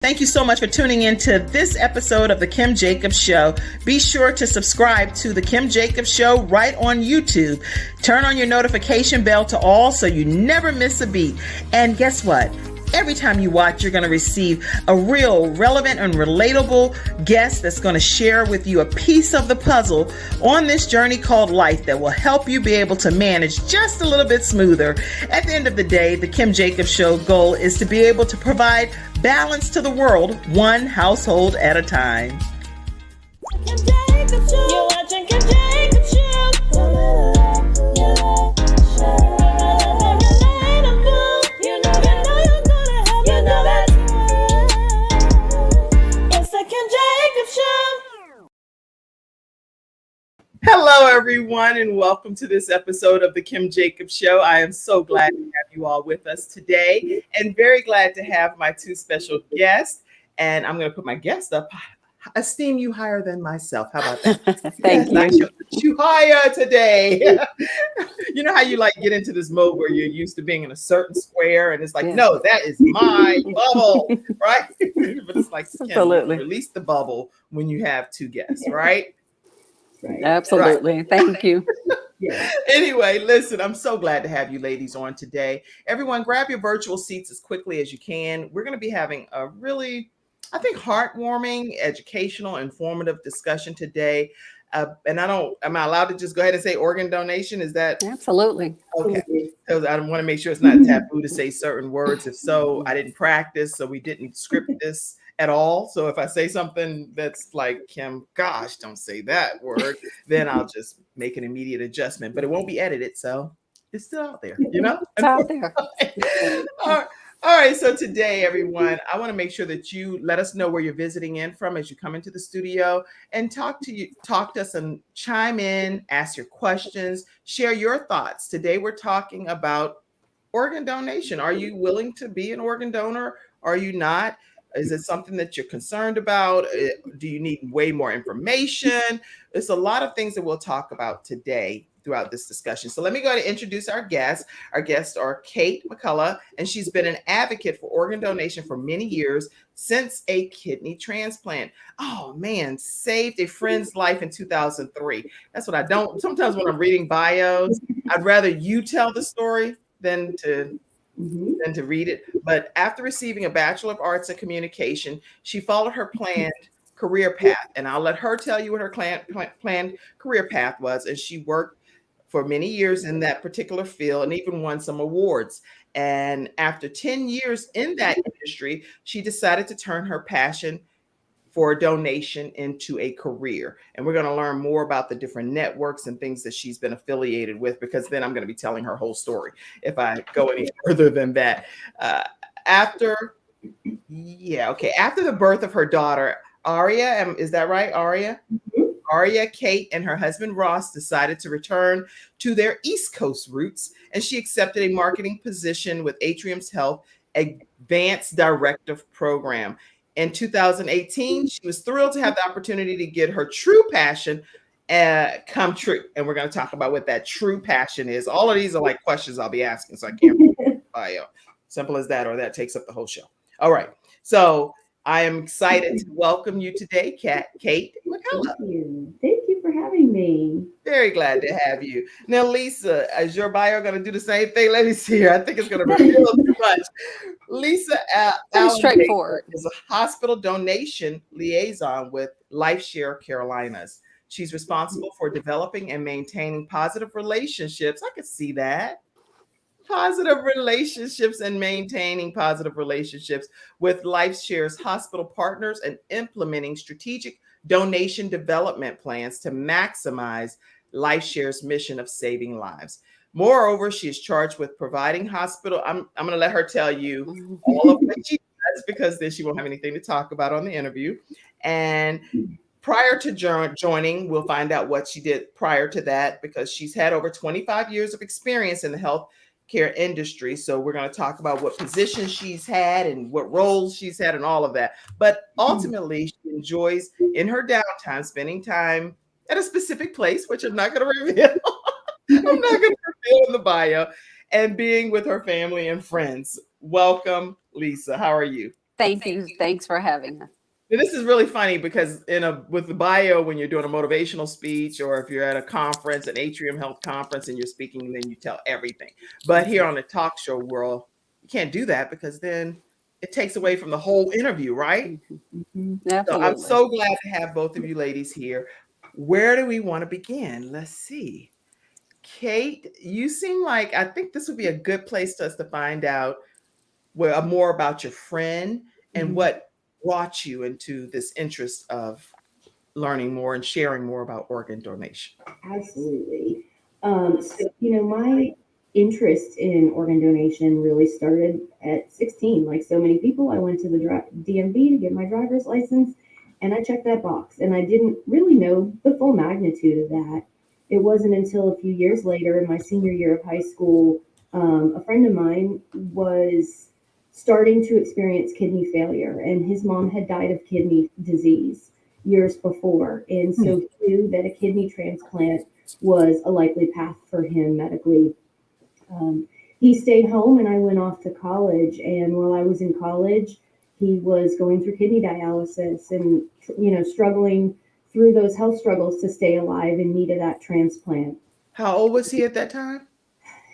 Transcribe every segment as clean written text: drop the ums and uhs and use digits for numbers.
Thank you so much for tuning in to this episode of The Kim Jacobs Show. Be sure to subscribe to The Kim Jacobs Show right on YouTube. Turn on your notification bell to all so you never miss a beat. And guess what? Every time you watch, you're going to receive a real relevant and relatable guest that's going to share with you a piece of the puzzle on this journey called life that will help you be able to manage just a little bit smoother. At the end of the day, the Kim Jacobs Show goal is to be able to provide balance to the world, one household at a time. Kim Jacobs Show. You're watching Kim Jacobs Show. Hello, everyone, and welcome to this episode of The Kim Jacobs Show. I am so glad to have you all with us today and very glad to have my two special guests. And I'm going to put my guest up. I esteem you higher than myself. How about that? Thank you. I should put you higher today. You know how you like get into this mode where you're used to being in a certain square and it's like, no, that is my bubble, right? But it's like, absolutely. Release the bubble when you have two guests, right? Right. Absolutely. Right. Thank you. Yeah. Anyway, listen, I'm so glad to have you ladies on today. Everyone, grab your virtual seats as quickly as you can. We're going to be having a really, I think, heartwarming, educational, informative discussion today. And am I allowed to just go ahead and say organ donation? Is that? Absolutely. Okay. Because I want to make sure it's not taboo to say certain words. If so, I didn't practice, so we didn't script this at all. So if I say something that's like, Kim, gosh, don't say that word, then I'll just make an immediate adjustment. But it won't be edited, so it's still out there, you know? It's out there. All right, so today, everyone, I want to make sure that you let us know where you're visiting in from as you come into the studio and talk to us and chime in, ask your questions, share your thoughts. Today, we're talking about organ donation. Are you willing to be an organ donor? Are you not? Is it something that you're concerned about? Do you need way more information? There's a lot of things that we'll talk about today throughout this discussion. So let me go ahead and introduce our guests. Our guests are Kate McCullough, and she's been an advocate for organ donation for many years since a kidney transplant. Oh man, saved a friend's life in 2003. That's what I don't. Sometimes when I'm reading bios, I'd rather you tell the story than to read it. But after receiving a Bachelor of Arts in Communication, she followed her planned career path. And I'll let her tell you what her planned career path was. And she worked for many years in that particular field and even won some awards. And after 10 years in that industry, she decided to turn her passion for donation into a career. And we're going to learn more about the different networks and things that she's been affiliated with, because then I'm going to be telling her whole story if I go any further than that. After the birth of her daughter, Aria, is that right, Aria? Aria, Kate, and her husband Ross decided to return to their East Coast roots, and she accepted a marketing position with Atrium's Health Advanced Directive Program. In 2018, she was thrilled to have the opportunity to get her true passion come true. And we're going to talk about what that true passion is. All of these are like questions I'll be asking, so I can't bio. Simple as that, or that takes up the whole show. All right. So I am excited to welcome you today, Kate McCullough. Thank you for having me. Very glad to have you. Now, Lisa, is your bio going to do the same thing? Let me see here. I think it's going to reveal too much. Lisa straightforward is a hospital donation liaison with Lifeshare Carolinas. She's responsible for developing and maintaining positive relationships. I could see that. Positive relationships and maintaining positive relationships with Lifeshare's hospital partners and implementing strategic donation development plans to maximize Lifeshare's mission of saving lives. Moreover, she is charged with providing hospital. I'm going to let her tell you all of what she does, because then she won't have anything to talk about on the interview. And prior to joining, we'll find out what she did prior to that, because she's had over 25 years of experience in the health care industry. So we're going to talk about what positions she's had and what roles she's had and all of that. But ultimately, she enjoys in her downtime spending time at a specific place, which I'm not going to reveal. I'm not going to reveal in the bio, and being with her family and friends. Welcome, Lisa. How are you? Thank you. Thanks for having us. This is really funny because with the bio, when you're doing a motivational speech, or if you're at a conference, an Atrium Health conference, and you're speaking, and then you tell everything. But here on the talk show world, you can't do that because then it takes away from the whole interview, right? So I'm Absolutely. so glad to have both of you ladies here. Where do we want to begin? Let's see. Kate, you seem like, I think this would be a good place for us to find out more about your friend and what brought you into this interest of learning more and sharing more about organ donation. Absolutely. My interest in organ donation really started at 16. Like so many people, I went to the DMV to get my driver's license, and I checked that box. And I didn't really know the full magnitude of that. It wasn't until a few years later, in my senior year of high school, a friend of mine was starting to experience kidney failure, and his mom had died of kidney disease years before. And so he knew that a kidney transplant was a likely path for him medically. He stayed home and I went off to college. And while I was in college, he was going through kidney dialysis and, struggling through those health struggles to stay alive and needed that transplant. How old was he at that time?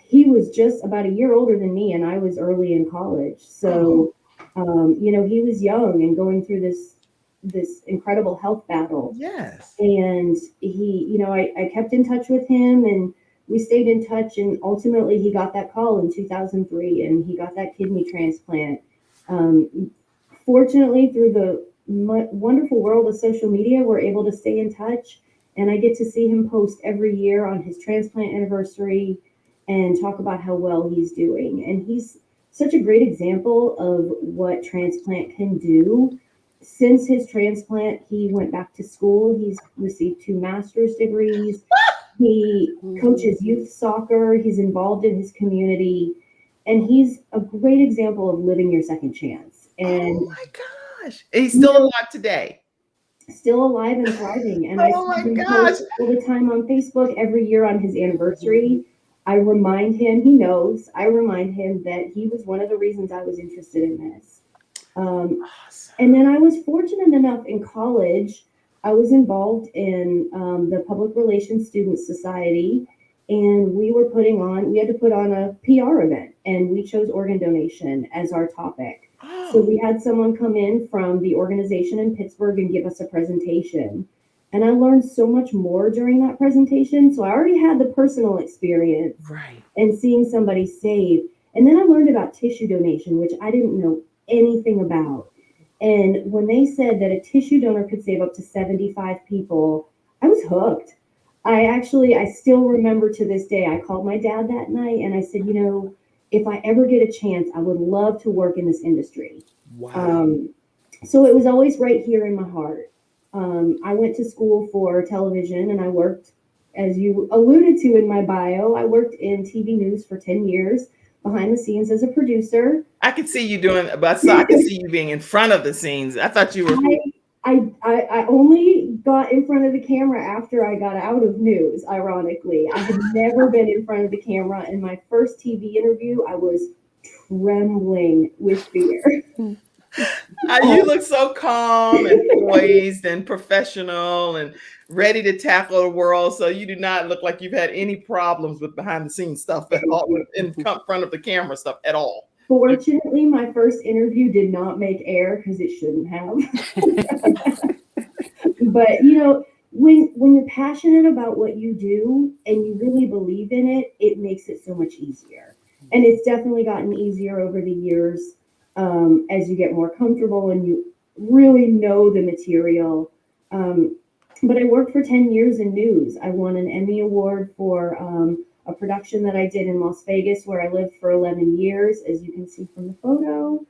He was just about a year older than me, and I was early in college. So, he was young and going through this incredible health battle. Yes. And he, I kept in touch with him, and we stayed in touch, and ultimately he got that call in 2003 and he got that kidney transplant. Fortunately, through the wonderful world of social media, we're able to stay in touch, and I get to see him post every year on his transplant anniversary and talk about how well he's doing. And he's such a great example of what transplant can do. Since his transplant, he went back to school. He's received 2 master's degrees. He coaches youth soccer. He's involved in his community. And he's a great example of living your second chance. And oh my gosh. And he's still alive today. Still alive and thriving. And Oh I my see him gosh. post all the time on Facebook every year on his anniversary. I remind him, he knows, I remind him that he was one of the reasons I was interested in this. Awesome. And then I was fortunate enough in college, I was involved in the Public Relations Student Society, and we had to put on a PR event, and we chose organ donation as our topic. Oh. So we had someone come in from the organization in Pittsburgh and give us a presentation. And I learned so much more during that presentation. So I already had the personal experience Right. and seeing somebody save. And then I learned about tissue donation, which I didn't know anything about. And when they said that a tissue donor could save up to 75 people, I was hooked. I still remember to this day, I called my dad that night and I said, if I ever get a chance, I would love to work in this industry. Wow. So it was always right here in my heart. I went to school for television, and I worked, as you alluded to in my bio, I worked in TV news for 10 years behind the scenes as a producer. I could see you doing, but so I could see you being in front of the scenes. I thought you were. I only got in front of the camera after I got out of news, ironically. I had never been in front of the camera. In my first TV interview, I was trembling with fear. You look so calm and poised and professional and ready to tackle the world. So you do not look like you've had any problems with behind the scenes stuff at all, in front of the camera stuff at all. Fortunately, my first interview did not make air because it shouldn't have. But when you're passionate about what you do and you really believe in it, it makes it so much easier. And it's definitely gotten easier over the years. As you get more comfortable and you really know the material. But I worked for 10 years in news. I won an Emmy Award for a production that I did in Las Vegas, where I lived for 11 years, as you can see from the photo.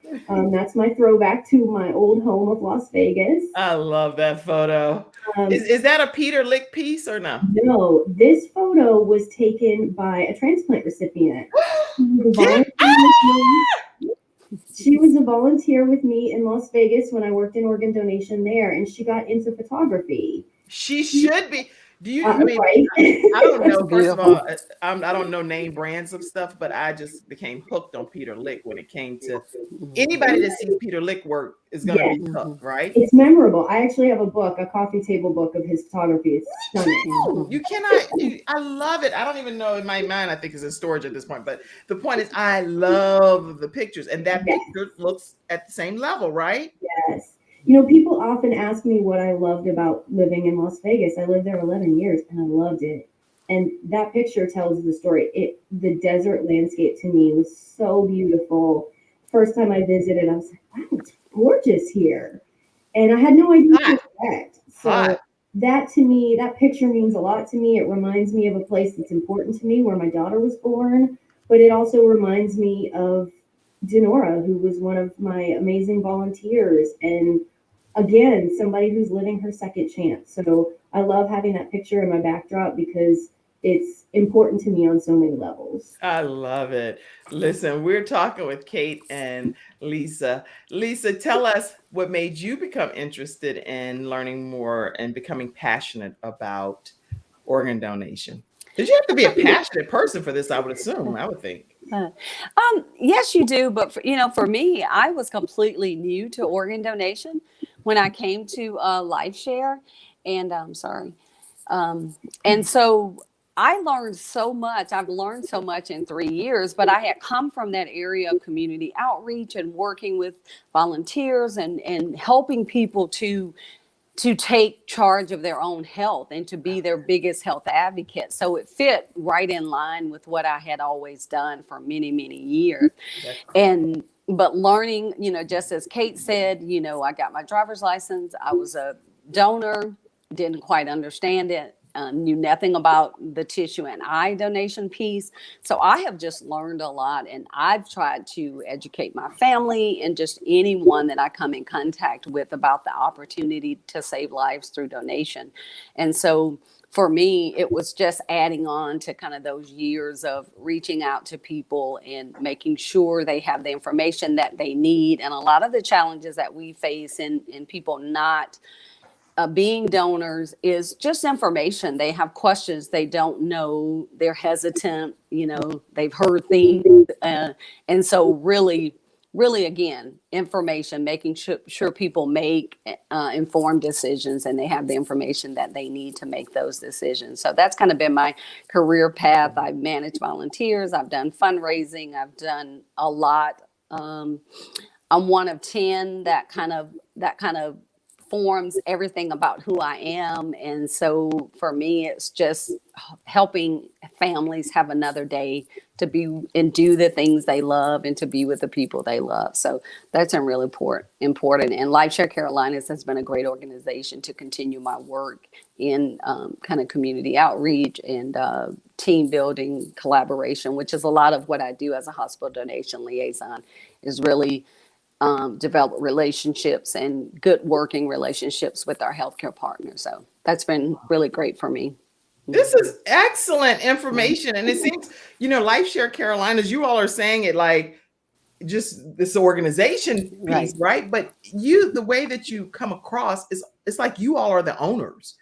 That's my throwback to my old home of Las Vegas. I love that photo. Is that a Peter Lick piece or no? No, this photo was taken by a transplant recipient. She was a volunteer with me in Las Vegas when I worked in organ donation there, and she got into photography. She should be. Do you? I mean, Right? I don't It's know. First of all, beautiful. I don't know name brands of stuff, but I just became hooked on Peter Lick when it came to Mhm. anybody that sees Peter Lick work is going to Yes, be Mhm. hooked, right? it's memorable. I actually have a book, a coffee table book of his photography. It's stunning. Too. Mhm. You cannot. I love it. I don't even know in my mind. I think is in storage at this point. But the point is, I love the pictures, and that Yes, picture looks at the same level, right? yes. You know, people often ask me what I loved about living in Las Vegas. I lived there 11 years and I loved it. And that picture tells the story. The desert landscape to me was so beautiful. First time I visited, I was like, wow, it's gorgeous here. And I had no idea what to Hot, expect. hot. So that to me, that picture means a lot to me. It reminds me of a place that's important to me where my daughter was born, but it also reminds me of Denora, who was one of my amazing volunteers. And again, somebody who's living her second chance. So I love having that picture in my backdrop because it's important to me on so many levels. I love it. Listen, we're talking with Kate and Lisa. Lisa, tell us what made you become interested in learning more and becoming passionate about organ donation. Did you have to be a passionate person for this? I would assume. I would think. Uh, yes, you do. But for me, I was completely new to organ donation when I came to Lifeshare, and I'm sorry, and so I learned so much. I've learned so much in 3 years, but I had come from that area of community outreach and working with volunteers and helping people to take charge of their own health and to be their biggest health advocate. So it fit right in line with what I had always done for many, many years. That's And but learning, just as Kate said, I got my driver's license. I was a donor, didn't quite understand it, knew nothing about the tissue and eye donation piece. So I have just learned a lot, and I've tried to educate my family and just anyone that I come in contact with about the opportunity to save lives through donation. And so for me, it was just adding on to kind of those years of reaching out to people and making sure they have the information that they need. And a lot of the challenges that we face in people not being donors is just information. They have questions, they don't know, they're hesitant, they've heard things. And so, really, again, information, making sure people make informed decisions and they have the information that they need to make those decisions. So, that's kind of been my career path. I've managed volunteers, I've done fundraising, I've done a lot. I'm one of 10 that kind of forms everything about who I am. And so for me, it's just helping families have another day to be and do the things they love and to be with the people they love. So that's been really important. And Lifeshare Carolinas has been a great organization to continue my work in kind of community outreach and team building collaboration, which is a lot of what I do as a hospital donation liaison, is really develop relationships and good working relationships with our healthcare partners. So that's been really great for me. This is excellent information. And it seems, Lifeshare Carolinas, you all are saying it like just this organization Right. piece, right? But the way that you come across is it's like you all are the owners,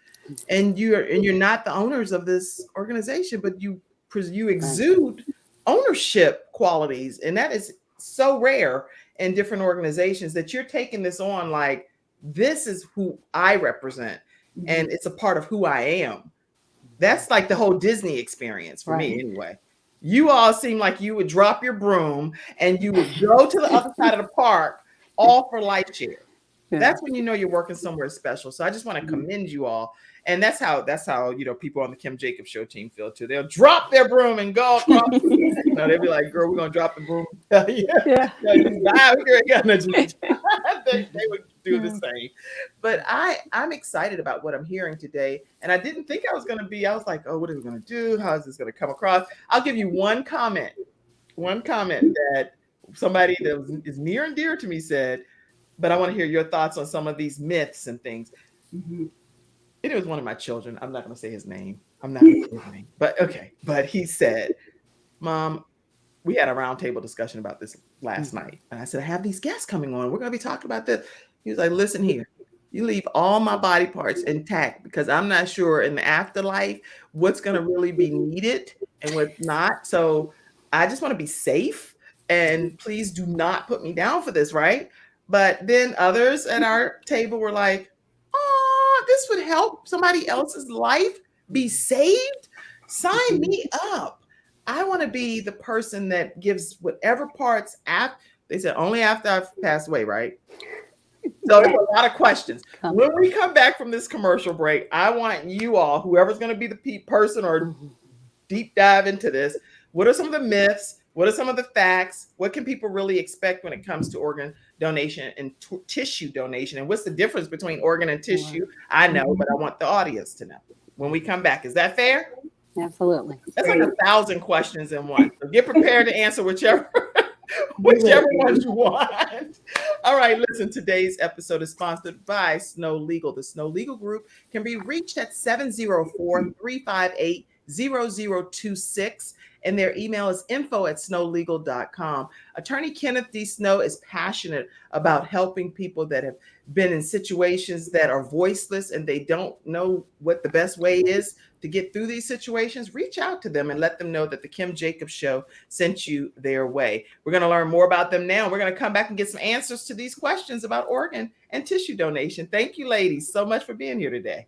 and you're not the owners of this organization, but you Right. exude ownership qualities, and that is so rare in different organizations that you're taking this on like this is who I represent, and it's a part of who I am. That's like the whole Disney experience for me Right. anyway. You all seem like you would drop your broom and you would go to the other side of the park all for life share. Yeah. That's when you know you're working somewhere special. So I just want to commend you all. And that's how people on the Kim Jacobs show team feel too. They'll drop their broom and go across. They'll be like, "Girl, we're gonna drop the broom." Yeah, Yeah. you bye. We ain't got nothing to do. They would do the same. But I'm excited about what I'm hearing today. And I didn't think I was gonna be. I was like, "Oh, what are we gonna do? How is this gonna come across?" I'll give you one comment. One comment that somebody that is near and dear to me said, but I want to hear your thoughts on some of these myths and things. It was one of my children. I'm not going to say his name. I'm not going to say his name, but okay. But he said, "Mom, we had a roundtable discussion about this last night." And I said, "I have these guests coming on. We're going to be talking about this." He was like, "Listen here. You leave all my body parts intact because I'm not sure in the afterlife what's going to really be needed and what's not. So I just want to be safe, and please do not put me down for this, right? But then others at our table were like, oh, this would help somebody else's life be saved. Sign me up. I want to be the person that gives whatever parts after. They said only after I've passed away, right? So there's a lot of questions. When we come back from this commercial break, I want you all, whoever's going to be the person or deep dive into this, what are some of the myths? What are some of the facts? What can people really expect when it comes to organ donation and tissue donation? And what's the difference between organ and tissue? I know, but I want the audience to know when we come back. Is that fair? Absolutely. That's like 1,000 questions in one. So get prepared to answer whichever ones you want. All right, listen, today's episode is sponsored by Snow Legal. The Snow Legal Group can be reached at 704-358-0026, and their email is info@snowlegal.com. Attorney Kenneth D. Snow is passionate about helping people that have been in situations that are voiceless and they don't know what the best way is to get through these situations. Reach out to them and let them know that the Kim Jacobs Show sent you their way. We're going to learn more about them now. We're going to come back and get some answers to these questions about organ and tissue donation. Thank you, ladies, so much for being here today.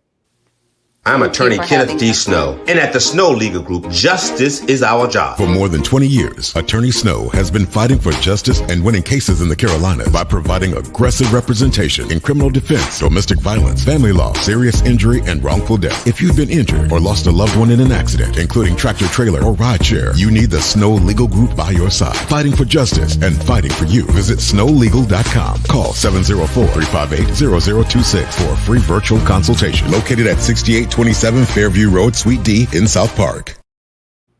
I'm attorney Kenneth D. Snow, and at the Snow Legal Group, justice is our job. For more than 20 years, Attorney Snow has been fighting for justice and winning cases in the Carolinas by providing aggressive representation in criminal defense, domestic violence, family law, serious injury, and wrongful death. If you've been injured or lost a loved one in an accident, including tractor trailer or rideshare, you need the Snow Legal Group by your side, fighting for justice and fighting for you. Visit snowlegal.com. Call 704-358-0026 for a free virtual consultation. Located at 6827 Fairview Road, Suite D in South Park.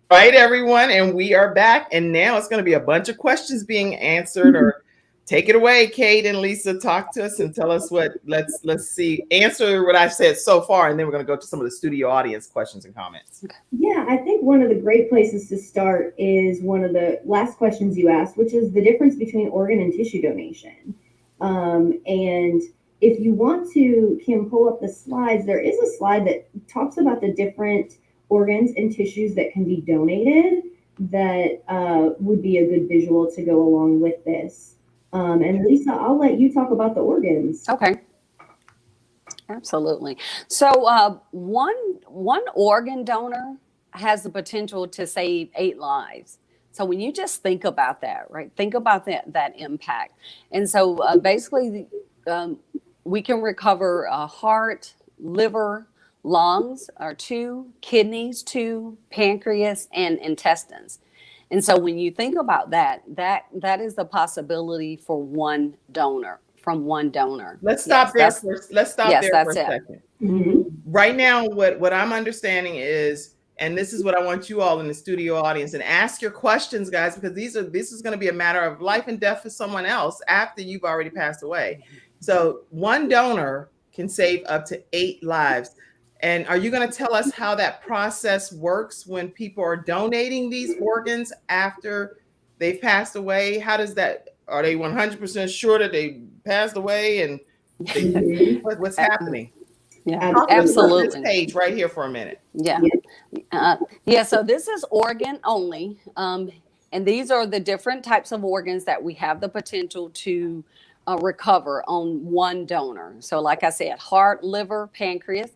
All right, everyone, and we are back, and now it's going to be a bunch of questions being answered. Or take it away, Kate and Lisa. Talk to us and tell us what. Let's see. Answer what I've said so far, and then we're going to go to some of the studio audience questions and comments. Yeah, I think one of the great places to start is one of the last questions you asked, which is the difference between organ and tissue donation. And if you want to, Kim, pull up the slides, there is a slide that talks about the different organs and tissues that can be donated that would be a good visual to go along with this. And Lisa, I'll let you talk about the organs. Okay. Absolutely. So one organ donor has the potential to save 8 lives. So when you just think about that, right? Think about that impact. And so basically, we can recover a heart, liver, lungs, or 2 kidneys, 2 pancreas, and intestines. And so when you think about that is the possibility for one donor, from one donor. Let's stop there for a second. Mm-hmm. Right now, what I'm understanding is, and this is what I want you all in the studio audience, and ask your questions, guys, because this is going to be a matter of life and death for someone else after you've already passed away. So one donor can save up to 8 lives. And are you going to tell us how that process works when people are donating these organs after they've passed away? How does that, are they 100% sure that they passed away, and what's happening? Yeah, absolutely. This page right here for a minute. Yeah. So this is organ only. And these are the different types of organs that we have the potential to recover on one donor. So like I said, heart, liver, pancreas,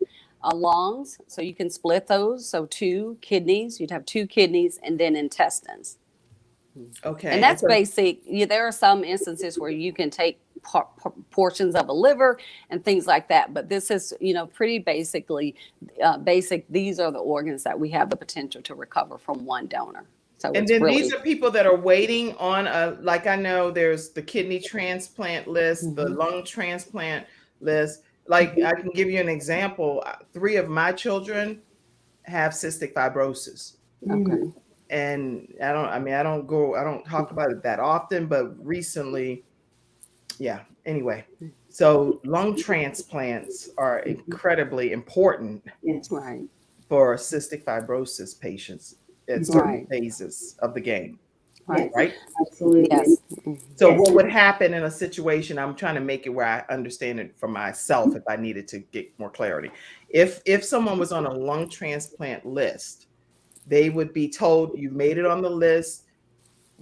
lungs. So you can split those. So 2 kidneys, you'd have 2 kidneys, and then intestines. Okay. And that's basic. There are some instances where you can take portions of a liver and things like that. But this is, pretty basically basic. These are the organs that we have the potential to recover from one donor. So and then these are people that are waiting on like I know there's the kidney transplant list, mm-hmm. the lung transplant list. Like I can give you an example. 3 of my children have cystic fibrosis. Okay. And I don't talk about it that often, but recently, anyway. So lung transplants are incredibly important for cystic fibrosis patients at certain phases of the game. Right. Yes, right? absolutely. Yes. So Yes. what would happen in a situation? I'm trying to make it where I understand it for myself if I needed to get more clarity. If someone was on a lung transplant list, they would be told you made it on the list.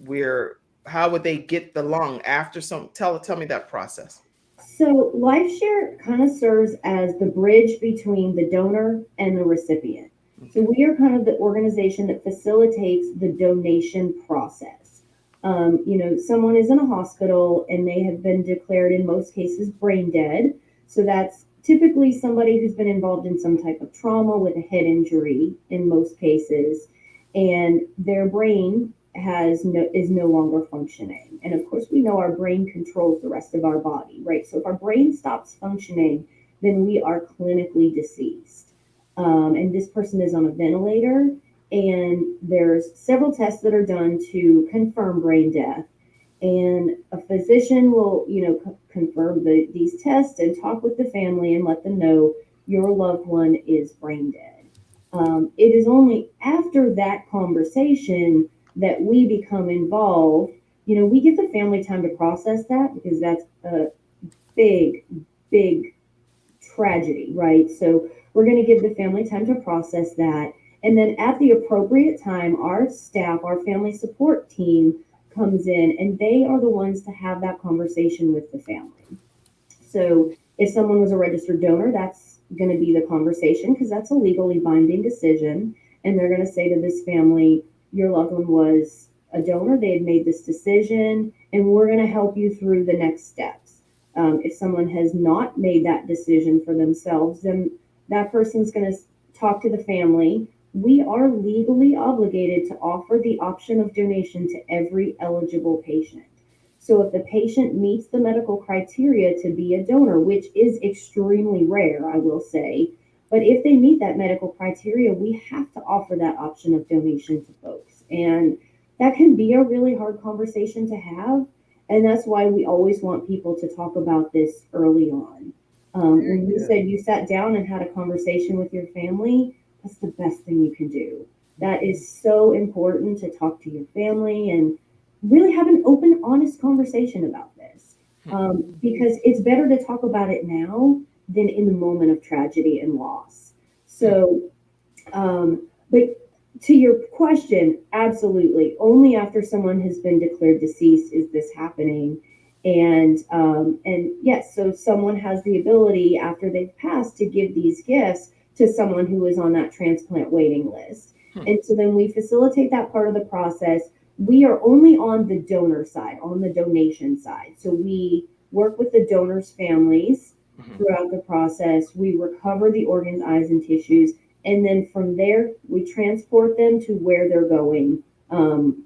Where how would they get the lung after some tell me that process. So Lifeshare kind of serves as the bridge between the donor and the recipient. So Okay. we are kind of the organization that facilitates the donation process. Someone is in a hospital and they have been declared in most cases brain dead. So that's typically somebody who's been involved in some type of trauma with a head injury in most cases, and their brain is no longer functioning. And of course, we know our brain controls the rest of our body, right? So if our brain stops functioning, then we are clinically deceased. And this person is on a ventilator, and there's several tests that are done to confirm brain death. And a physician will, confirm these tests and talk with the family and let them know your loved one is brain dead. It is only after that conversation that we become involved. We give the family time to process that because that's a big, big tragedy, right? So we're going to give the family time to process that. And then at the appropriate time, our staff, our family support team comes in and they are the ones to have that conversation with the family. So if someone was a registered donor, that's going to be the conversation because that's a legally binding decision. And they're going to say to this family, your loved one was a donor, they had made this decision, and we're going to help you through the next steps. If someone has not made that decision for themselves, then that person's going to talk to the family. We are legally obligated to offer the option of donation to every eligible patient. So if the patient meets the medical criteria to be a donor, which is extremely rare, I will say, but if they meet that medical criteria, we have to offer that option of donation to folks. And that can be a really hard conversation to have. And that's why we always want people to talk about this early on. When you said you sat down and had a conversation with your family, that's the best thing you can do. That is so important to talk to your family and really have an open, honest conversation about this. Because it's better to talk about it now than in the moment of tragedy and loss. So, but to your question, absolutely. Only after someone has been declared deceased is this happening. And yes, so someone has the ability after they've passed to give these gifts to someone who is on that transplant waiting list. And so then we facilitate that part of the process. We are only on the donor side, on the donation side. So we work with the donors' families throughout the process. We recover the organs, eyes, and tissues. And then from there, we transport them to where they're going,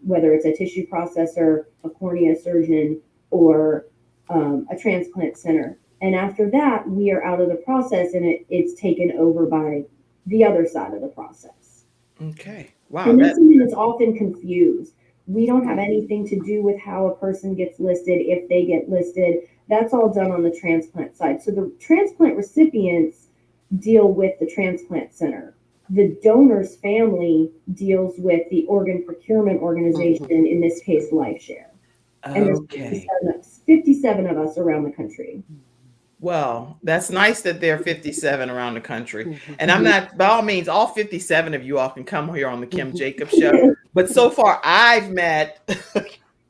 whether it's a tissue processor, a cornea surgeon, or a transplant center. And after that, we are out of the process and it's taken over by the other side of the process. Okay. Wow. And that's something that's often confused. We don't have anything to do with how a person gets listed, if they get listed. That's all done on the transplant side. So the transplant recipients deal with the transplant center. The donor's family deals with the organ procurement organization, in this case, Lifeshare. And Okay. there's 57 of us around the country. Well, that's nice that there are 57 around the country. And I'm not, by all means, all 57 of you all can come here on the Kim Jacobs Show. But so far, I've met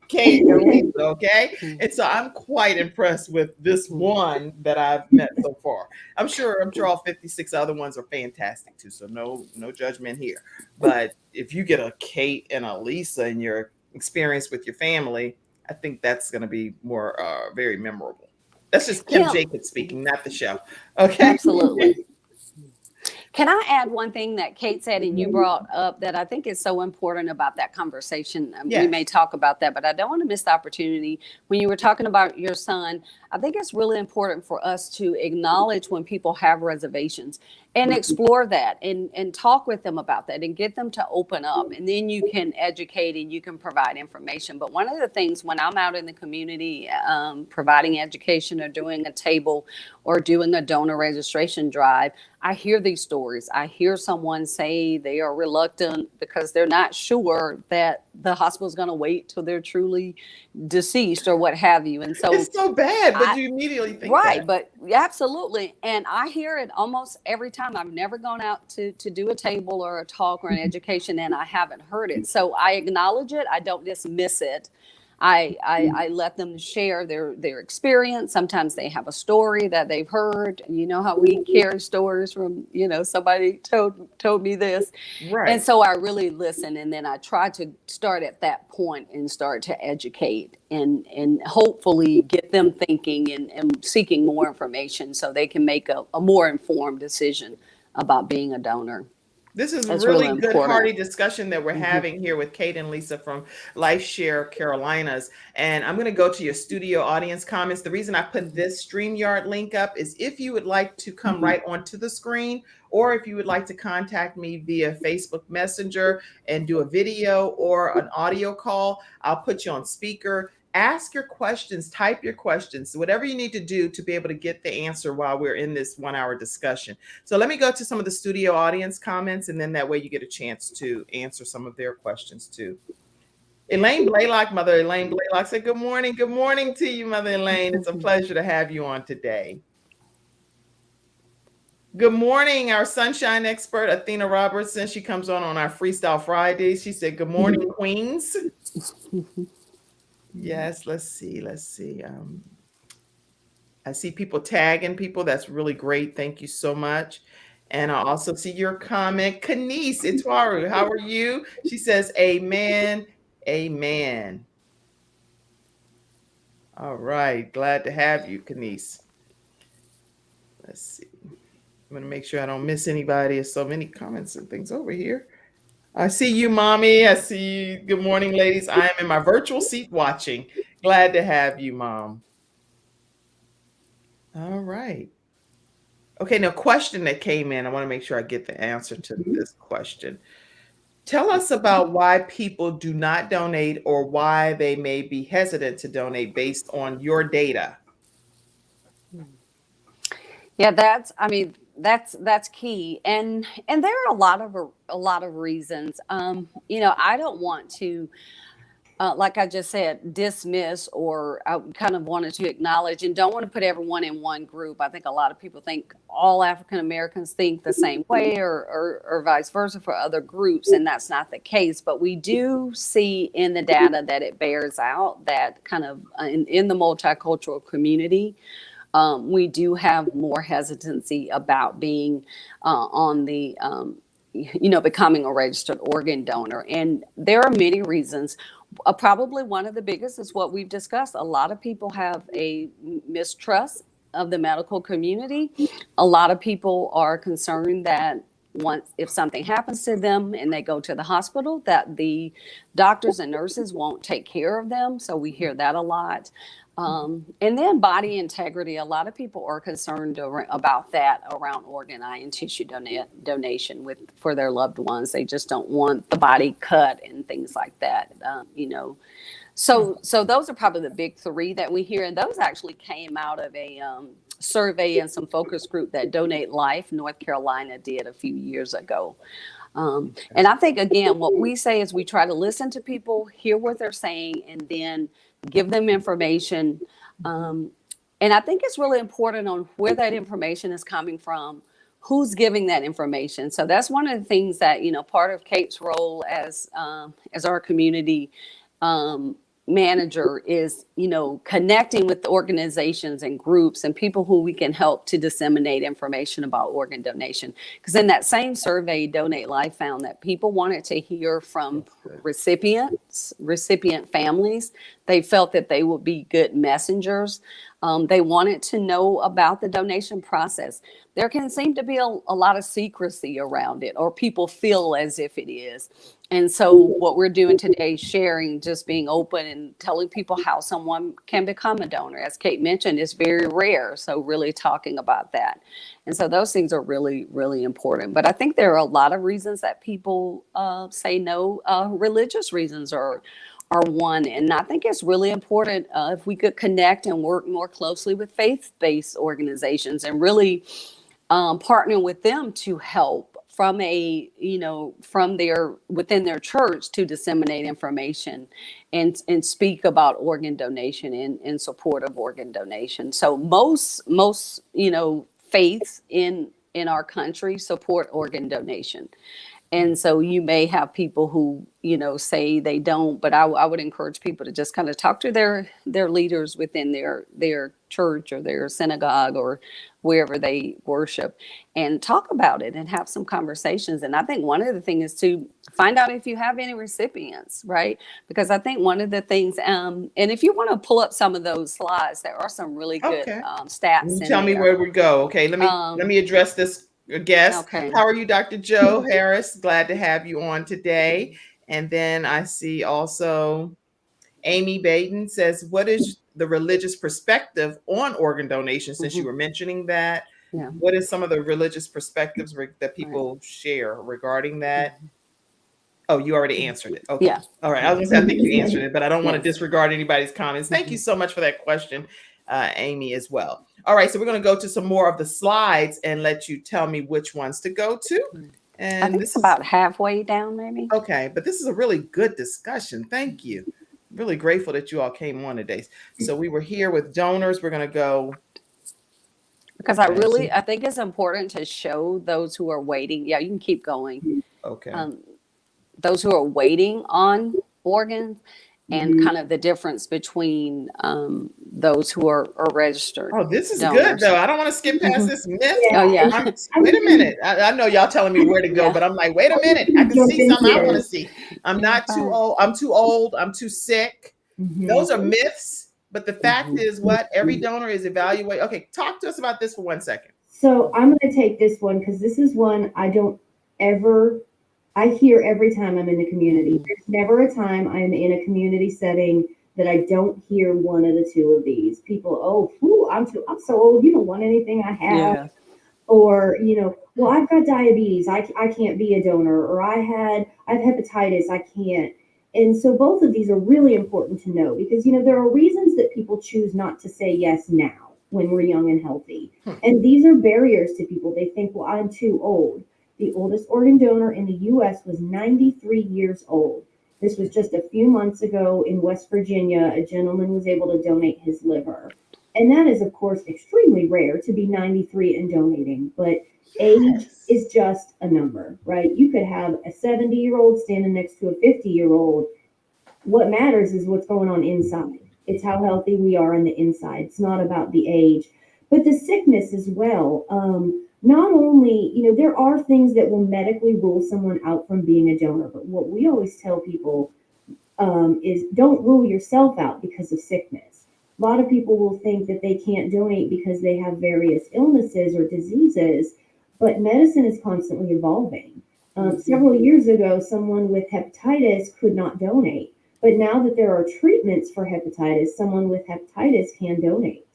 Kate and Lisa, okay? And so I'm quite impressed with this one that I've met so far. I'm sure all 56 other ones are fantastic too. So no judgment here. But if you get a Kate and a Lisa in your experience with your family, I think that's going to be more very memorable. That's just Kim Jacobs speaking, not the show. Okay. Absolutely. Can I add one thing that Kate said and you brought up that I think is so important about that conversation? Yes. We may talk about that, but I don't want to miss the opportunity. When you were talking about your son, I think it's really important for us to acknowledge when people have reservations and explore that and talk with them about that and get them to open up. And then you can educate and you can provide information. But one of the things when I'm out in the community providing education or doing a table or doing a donor registration drive, I hear these stories. I hear someone say they are reluctant because they're not sure that the hospital's going to wait till they're truly deceased or what have you. And so It's so bad, but you immediately think that. but absolutely. And I hear it almost every time. I've never gone out to do a table or a talk or an education and I haven't heard it. So I acknowledge it. I don't dismiss it. I let them share their experience. Sometimes they have a story that they've heard. You know how we carry stories from, somebody told me this. Right. And so I really listen, and then I try to start at that point and start to educate and hopefully get them thinking and seeking more information so they can make a more informed decision about being a donor. This is That's really really good, important. hearty discussion that we're having here with Kate and Lisa from Lifeshare Carolinas. And I'm going to go to your studio audience comments. The reason I put this StreamYard link up is if you would like to come right onto the screen, or if you would like to contact me via Facebook Messenger and do a video or an audio call, I'll put you on speaker. Ask your questions, type your questions, whatever you need to do to be able to get the answer while we're in this 1 hour discussion. So let me go to some of the studio audience comments, and then that way you get a chance to answer some of their questions too. Elaine Blaylock, Mother Elaine Blaylock said, good morning. Good morning to you, Mother Elaine. It's a pleasure to have you on today. Good morning, our sunshine expert, Athena Robertson. She comes on our Freestyle Fridays. She said, good morning, Queens. Yes, let's see. I see people tagging people. That's really great. Thank you so much. And I also see your comment. Kenise Itwaru, how are you? She says, amen, amen. All right. Glad to have you, Kenise. Let's see. I'm going to make sure I don't miss anybody. There's so many comments and things over here. I see you, Mommy. I see you. Good morning, ladies. I am in my virtual seat watching. Glad to have you, Mom. All right. Okay, now question that came in. I want to make sure I get the answer to this question. Tell us about why people do not donate or why they may be hesitant to donate based on your data. Yeah, that's key, and there are a lot of reasons. I don't want to, like I just said, dismiss, or I kind of wanted to acknowledge and don't want to put everyone in one group. I think a lot of people think all African Americans think the same way, or vice versa for other groups, and that's not the case. But we do see in the data that it bears out that kind of in the multicultural community, we do have more hesitancy about being on the, becoming a registered organ donor. And there are many reasons. Probably one of the biggest is what we've discussed. A lot of people have a mistrust of the medical community. A lot of people are concerned that if something happens to them and they go to the hospital, that the doctors and nurses won't take care of them. So we hear that a lot. And then body integrity. A lot of people are concerned about that around organ, eye, and tissue donation for their loved ones. They just don't want the body cut and things like that, So those are probably the big three that we hear. And those actually came out of a survey and some focus group that Donate Life North Carolina did a few years ago. And I think, again, what we say is we try to listen to people, hear what they're saying, and then give them information. And I think it's really important on where that information is coming from, who's giving that information. So that's one of the things that, part of Kate's role as our community manager is, connecting with the organizations and groups and people who we can help to disseminate information about organ donation. Because in that same survey, Donate Life found that people wanted to hear from recipient families. They felt that they would be good messengers. They wanted to know about the donation process. There can seem to be a lot of secrecy around it, or people feel as if it is. And so what we're doing today, sharing, just being open and telling people how someone can become a donor, as Kate mentioned, is very rare. So really talking about that. And so those things are really, really important. But I think there are a lot of reasons that people say no. Religious reasons are one. And I think it's really important if we could connect and work more closely with faith-based organizations and really partner with them to help from from their within their church to disseminate information and speak about organ donation and in support of organ donation. So most faiths in our country support organ donation. And so you may have people who, say they don't, but I would encourage people to just kind of talk to their leaders within their church or their synagogue or wherever they worship and talk about it and have some conversations. And I think one of the things is to find out if you have any recipients, right? Because I think one of the things, and if you want to pull up some of those slides, there are some really good Okay. stats in Tell me there. where we go. Okay, let me address this guest. Okay. How are you, Dr. Joe Harris? Glad to have you on today. And then I see also Amy Baden says, what is the religious perspective on organ donation? Since you were mentioning that, Yeah. what is some of the religious perspectives that people share regarding that? Oh, you already answered it. Okay. Yeah. All right. I was gonna say, I think you answered it, but I don't want to Yes. disregard anybody's comments. Thank you so much for that question, Amy, as well. All right. So we're going to go to some more of the slides and let you tell me which ones to go to. And I think it's about halfway down, maybe. Okay. But this is a really good discussion. Thank you. Really grateful that you all came on today. So we were here with donors. We're going to go. Because I think it's important to show those who are waiting. Yeah, you can keep going. Okay. Those who are waiting on organs and kind of the difference between those who are registered. Oh, this is donors. good, though. I don't want to skip past this myth. Oh, yeah. Wait a minute. I know y'all telling me where to go, but I'm like, wait a minute. I can see something I want to see. I'm not too old. I'm too old. I'm too sick. Those are myths. But the fact is what? Every donor is evaluated. Okay, talk to us about this for 1 second. So I'm going to take this one because this is one I hear every time I'm in the community. There's never a time I'm in a community setting that I don't hear one of the two of these. People, I'm so old, you don't want anything I have. Yeah. Or, well, I've got diabetes, I can't be a donor, or I have hepatitis, I can't. And so both of these are really important to know because, there are reasons that people choose not to say yes now when we're young and healthy. And these are barriers to people. They think, well, I'm too old. The oldest organ donor in the U.S. was 93 years old. This was just a few months ago in West Virginia. A gentleman was able to donate his liver. And that is, of course, extremely rare to be 93 and donating. But age is just a number, right? You could have a 70-year-old standing next to a 50-year-old. What matters is what's going on inside. It's how healthy we are on the inside. It's not about the age. But the sickness as well. Not only, there are things that will medically rule someone out from being a donor, but what we always tell people is don't rule yourself out because of sickness. A lot of people will think that they can't donate because they have various illnesses or diseases, but medicine is constantly evolving. Several years ago, someone with hepatitis could not donate, but now that there are treatments for hepatitis, someone with hepatitis can donate.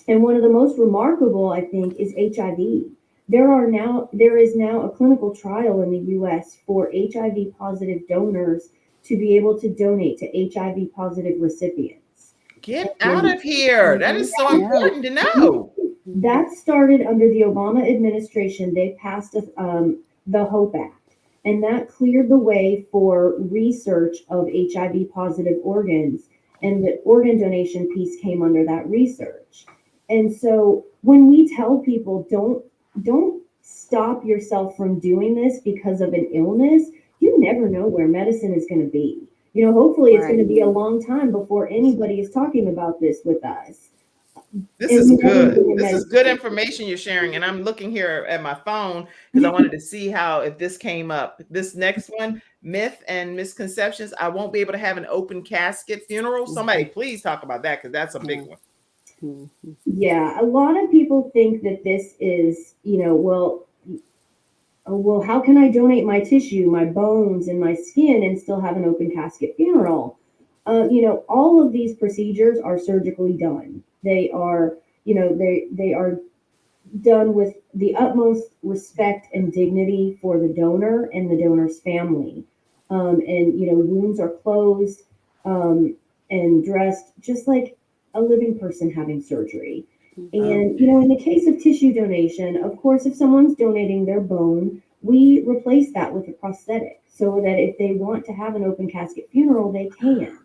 And one of the most remarkable, I think, is HIV. There is now a clinical trial in the U.S. for HIV positive donors to be able to donate to HIV positive recipients. Get out of here. That is so important to know. That started under the Obama administration. They passed the HOPE Act, and that cleared the way for research of HIV positive organs, and the organ donation piece came under that research. And so when we tell people don't stop yourself from doing this because of an illness, you never know where medicine is going to be. Hopefully it's going to be a long time before anybody is talking about this with us. This is good. This is good information you're sharing. And I'm looking here at my phone because I wanted to see if this came up. This next one, myth and misconceptions. I won't be able to have an open casket funeral. Somebody please talk about that because that's a big one. Yeah, a lot of people think that this is, well, how can I donate my tissue, my bones, and my skin and still have an open casket funeral? All of these procedures are surgically done. They are, they are done with the utmost respect and dignity for the donor and the donor's family. Wounds are closed and dressed just like a living person having surgery. And, in the case of tissue donation, of course, if someone's donating their bone, we replace that with a prosthetic so that if they want to have an open casket funeral, they can.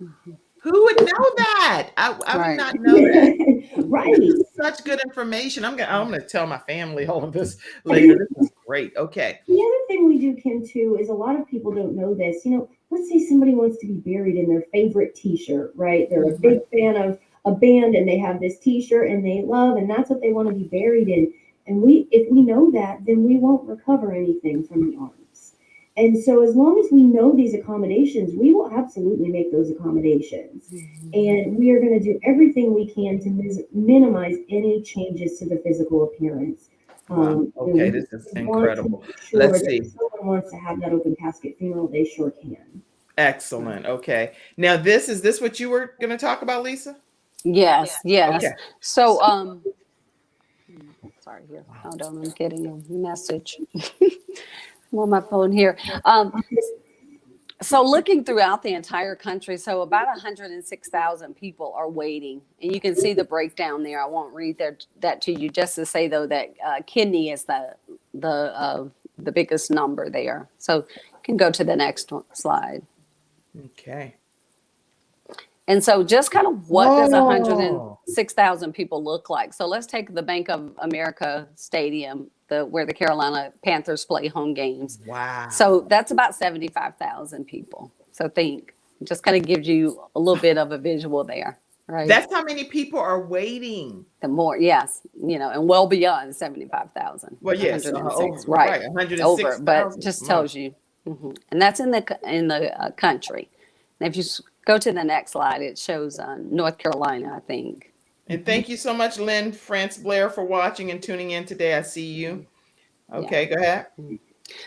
Who would know that? I would Right. not know that. Right. This is such good information. I'm gonna tell my family all of this later. This is great. Okay. The other thing we do, Kim, too, is a lot of people don't know this. Let's say somebody wants to be buried in their favorite T-shirt, right? They're a big fan of a band and they have this T-shirt and they love, and that's what they want to be buried in. And if we know that, then we won't recover anything from the arms. And so as long as we know these accommodations, we will absolutely make those accommodations. And we are going to do everything we can to minimize any changes to the physical appearance. Wow. Okay, this is incredible. Let's see. If someone wants to have that open casket funeral, they sure can. Excellent. Okay. Now, is this what you were going to talk about, Lisa? Yes. Okay. So, sorry, here. Hold on, I'm getting a message. I'm on my phone here. So looking throughout the entire country, so about 106,000 people are waiting, and you can see the breakdown there. I won't read that to you, just to say though that kidney is the biggest number there. So you can go to the next slide. Okay. And so just kind of what does 106,000 people look like? So let's take the Bank of America Stadium, where the Carolina Panthers play home games. Wow. So that's about 75,000 people. So just kind of gives you a little bit of a visual there, right? That's how many people are waiting. The more, yes, and well beyond 75,000. Well, yes, right, 106,000. over, but just tells you, and that's in the country. And if you go to the next slide, it shows North Carolina, I think. And thank you so much, Lynn France Blair, for watching and tuning in today. I see you. Okay, Go ahead.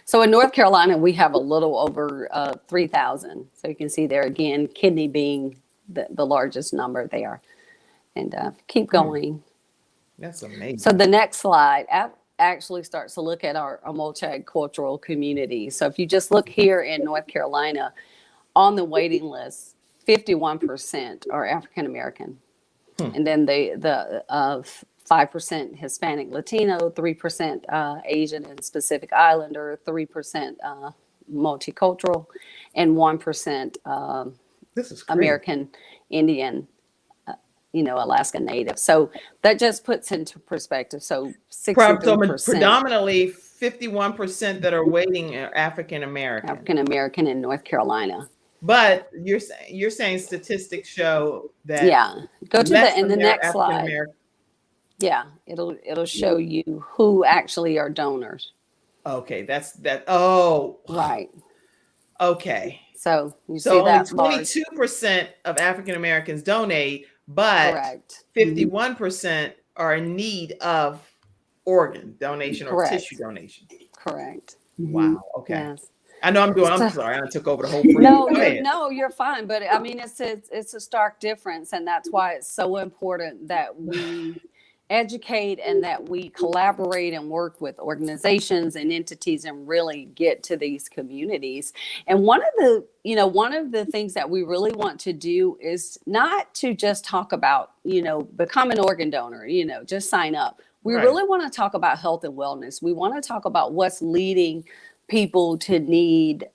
So in North Carolina, we have a little over 3,000. So you can see there again, kidney being the largest number there. And keep going. That's amazing. So the next slide actually starts to look at our multicultural community. So if you just look here in North Carolina, on the waiting list, 51% are African American. And then the 5% Hispanic Latino, 3% Asian and Pacific Islander, 3% multicultural, and 1% This is American Indian, Alaska Native. So that just puts into perspective. So 63%. Predominantly 51% that are waiting are African American. African American in North Carolina. But you're saying statistics show that go to the next slide. Yeah, it'll show you who actually are donors. Okay, that's that. Oh, right. Okay. So you see only that 22% of African Americans donate, but correct. 51% are in need of organ donation or tissue donation. Correct. Wow. Okay. Yes. I know I'm sorry. I took over the whole. No, you're fine. But I mean, it's a stark difference, and that's why it's so important that we educate and that we collaborate and work with organizations and entities and really get to these communities. And one of the things that we really want to do is not to just talk about, become an organ donor, just sign up. We really want to talk about health and wellness. We want to talk about what's leading people to need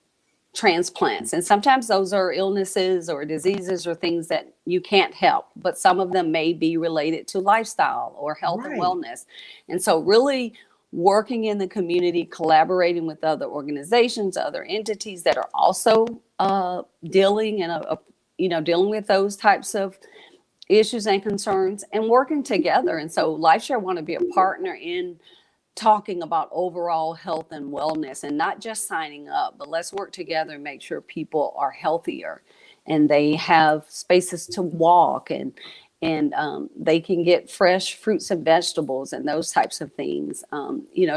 transplants. And sometimes those are illnesses or diseases or things that you can't help, but some of them may be related to lifestyle or health and wellness. And so really working in the community, collaborating with other organizations, other entities that are also dealing with those types of issues and concerns and working together. And so Lifeshare want to be a partner in talking about overall health and wellness and not just signing up, but let's work together and make sure people are healthier and they have spaces to walk and they can get fresh fruits and vegetables and those types of things.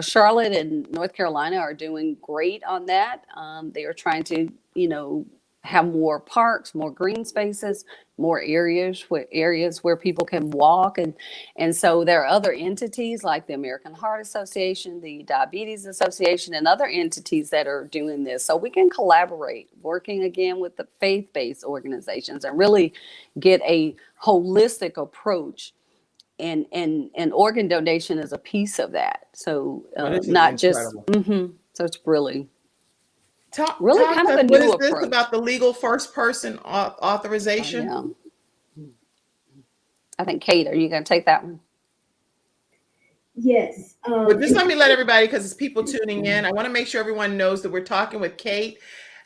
Charlotte and North Carolina are doing great on that. They are trying to, have more parks, more green spaces, more areas where people can walk. And so there are other entities like the American Heart Association, the Diabetes Association, and other entities that are doing this. So we can collaborate, working again with the faith-based organizations and really get a holistic approach and organ donation is a piece of that. So Well, this is not just, incredible. so it's really Talk kind to of us. a What new is this approach. about the legal first person authorization? Yeah. I think, Kate, are you going to take that one? Yes. But just let me let everybody, because it's people tuning in. I want to make sure everyone knows that we're talking with Kate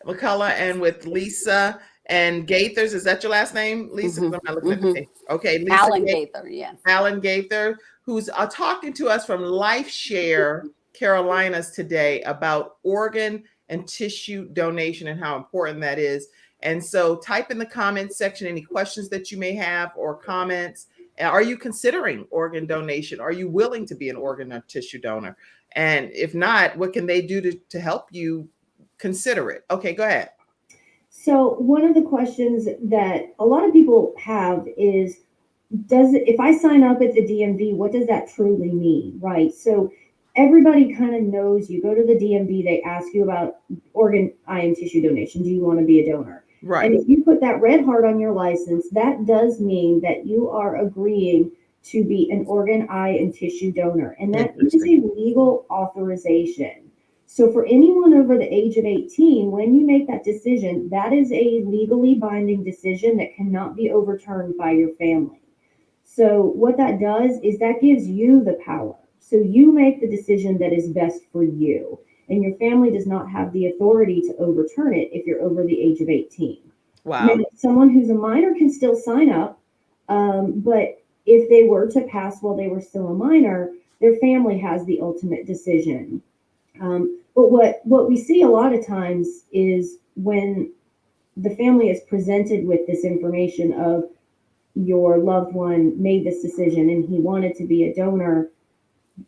McCullough and with Lisa and Gaithers. Is that your last name, Lisa? Because I'm not looking at the tape. Okay, Lisa Alan Gaither, yes. Alan Gaither, who's talking to us from Lifeshare, Carolinas today about organ and tissue donation and how important that is. And so type in the comments section any questions that you may have or comments. Are you considering organ donation? Are you willing to be an organ or tissue donor? And if not, what can they do to help you consider it? Okay, go ahead. So one of the questions that a lot of people have is, if I sign up at the DMV, what does that truly mean, right? So everybody kind of knows, you go to the DMV, they ask you about organ, eye, and tissue donation. Do you want to be a donor? Right. And if you put that red heart on your license, that does mean that you are agreeing to be an organ, eye, and tissue donor. And that is a legal authorization. So for anyone over the age of 18, when you make that decision, that is a legally binding decision that cannot be overturned by your family. So what that does is that gives you the power. So you make the decision that is best for you, and your family does not have the authority to overturn it if you're over the age of 18. Wow. Now, someone who's a minor can still sign up, but if they were to pass while they were still a minor, their family has the ultimate decision. But what we see a lot of times is when the family is presented with this information of, your loved one made this decision and he wanted to be a donor,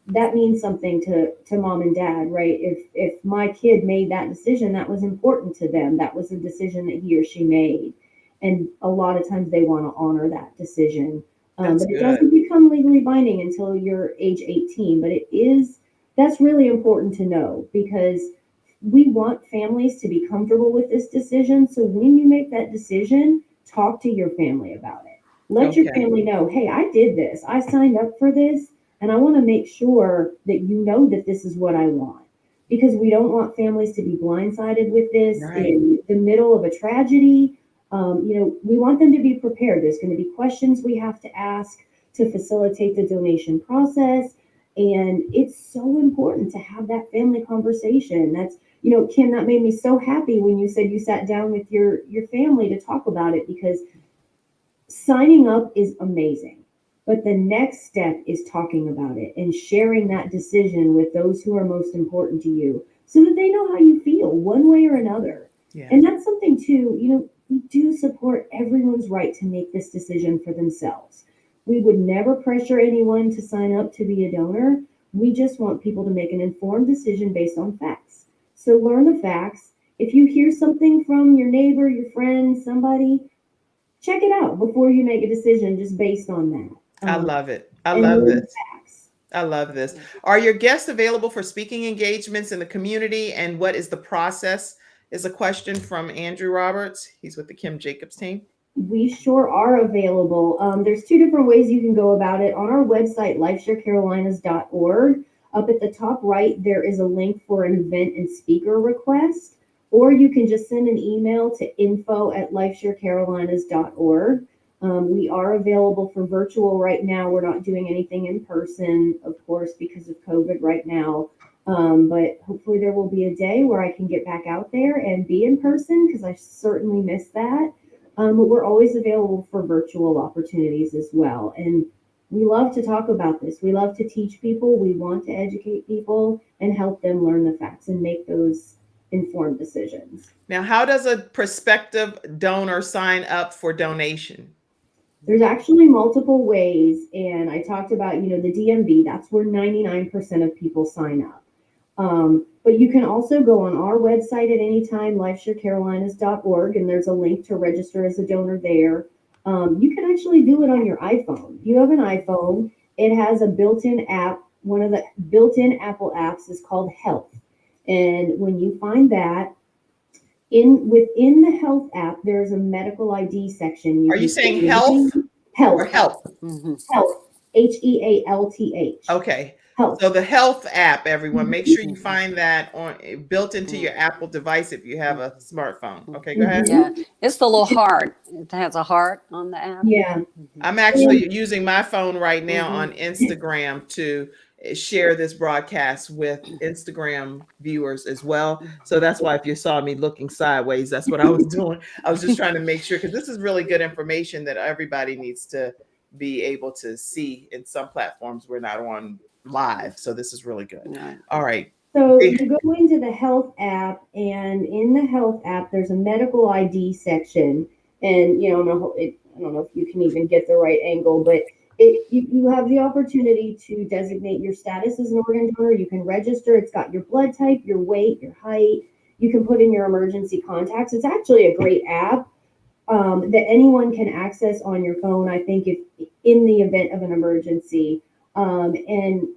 that means something to mom and dad, right? If my kid made that decision, that was important to them. That was a decision that he or she made. And a lot of times they want to honor that decision. But it doesn't become legally binding until you're age 18. But that's really important to know, because we want families to be comfortable with this decision. So when you make that decision, talk to your family about it. Let your family know, hey, I did this. I signed up for this, and I want to make sure that you know that this is what I want. Because we don't want families to be blindsided with this in the middle of a tragedy. We want them to be prepared. There's going to be questions we have to ask to facilitate the donation process. And it's so important to have that family conversation. That's, Kim, that made me so happy when you said you sat down with your family to talk about it, because signing up is amazing, but the next step is talking about it and sharing that decision with those who are most important to you, so that they know how you feel one way or another. Yeah. And that's something too, we do support everyone's right to make this decision for themselves. We would never pressure anyone to sign up to be a donor. We just want people to make an informed decision based on facts. So learn the facts. If you hear something from your neighbor, your friend, somebody, check it out before you make a decision just based on that. I love it. I love this. I love this. Are your guests available for speaking engagements in the community? And what is the process? Is a question from Andrew Roberts. He's with the Kim Jacobs team. We sure are available. There's two different ways you can go about it. On our website, lifesharecarolinas.org, up at the top right, there is a link for an event and speaker request. Or you can just send an email to info@lifesharecarolinas.org. We are available for virtual right now. We're not doing anything in person, of course, because of COVID right now. But hopefully there will be a day where I can get back out there and be in person, because I certainly miss that. But we're always available for virtual opportunities as well. And we love to talk about this. We love to teach people. We want to educate people and help them learn the facts and make those informed decisions. Now, how does a prospective donor sign up for donation? There's actually multiple ways. And I talked about, the DMV, that's where 99% of people sign up. But you can also go on our website at any time, lifesharecarolinas.org, and there's a link to register as a donor there. You can actually do it on your iPhone. You have an iPhone, it has a built-in app. One of the built-in Apple apps is called Health. And when you find that, within the Health app, there's a medical ID section. Are you saying health? Health. Or health? Mm-hmm. Health. HEALTH. Okay. Health. So the health app, everyone, make sure you find that on built into your Apple device if you have a smartphone. Okay, go ahead. Yeah, it's the little heart. It has a heart on the app. Yeah. I'm actually using my phone right now Mhm. on Instagram to share this broadcast with Instagram viewers as well. So that's why if you saw me looking sideways, that's what I was doing. I was just trying to make sure, because this is really good information that everybody needs to be able to see. In some platforms we're not on live, so this is really good. Right. All right. So you go into the health app, and in the health app, there's a medical ID section. And, you know, I don't know if you can even get the right angle, but you have the opportunity to designate your status as an organ donor. You can register. It's got your blood type, your weight, your height. You can put in your emergency contacts. It's actually a great app that anyone can access on your phone, I think, if in the event of an emergency. And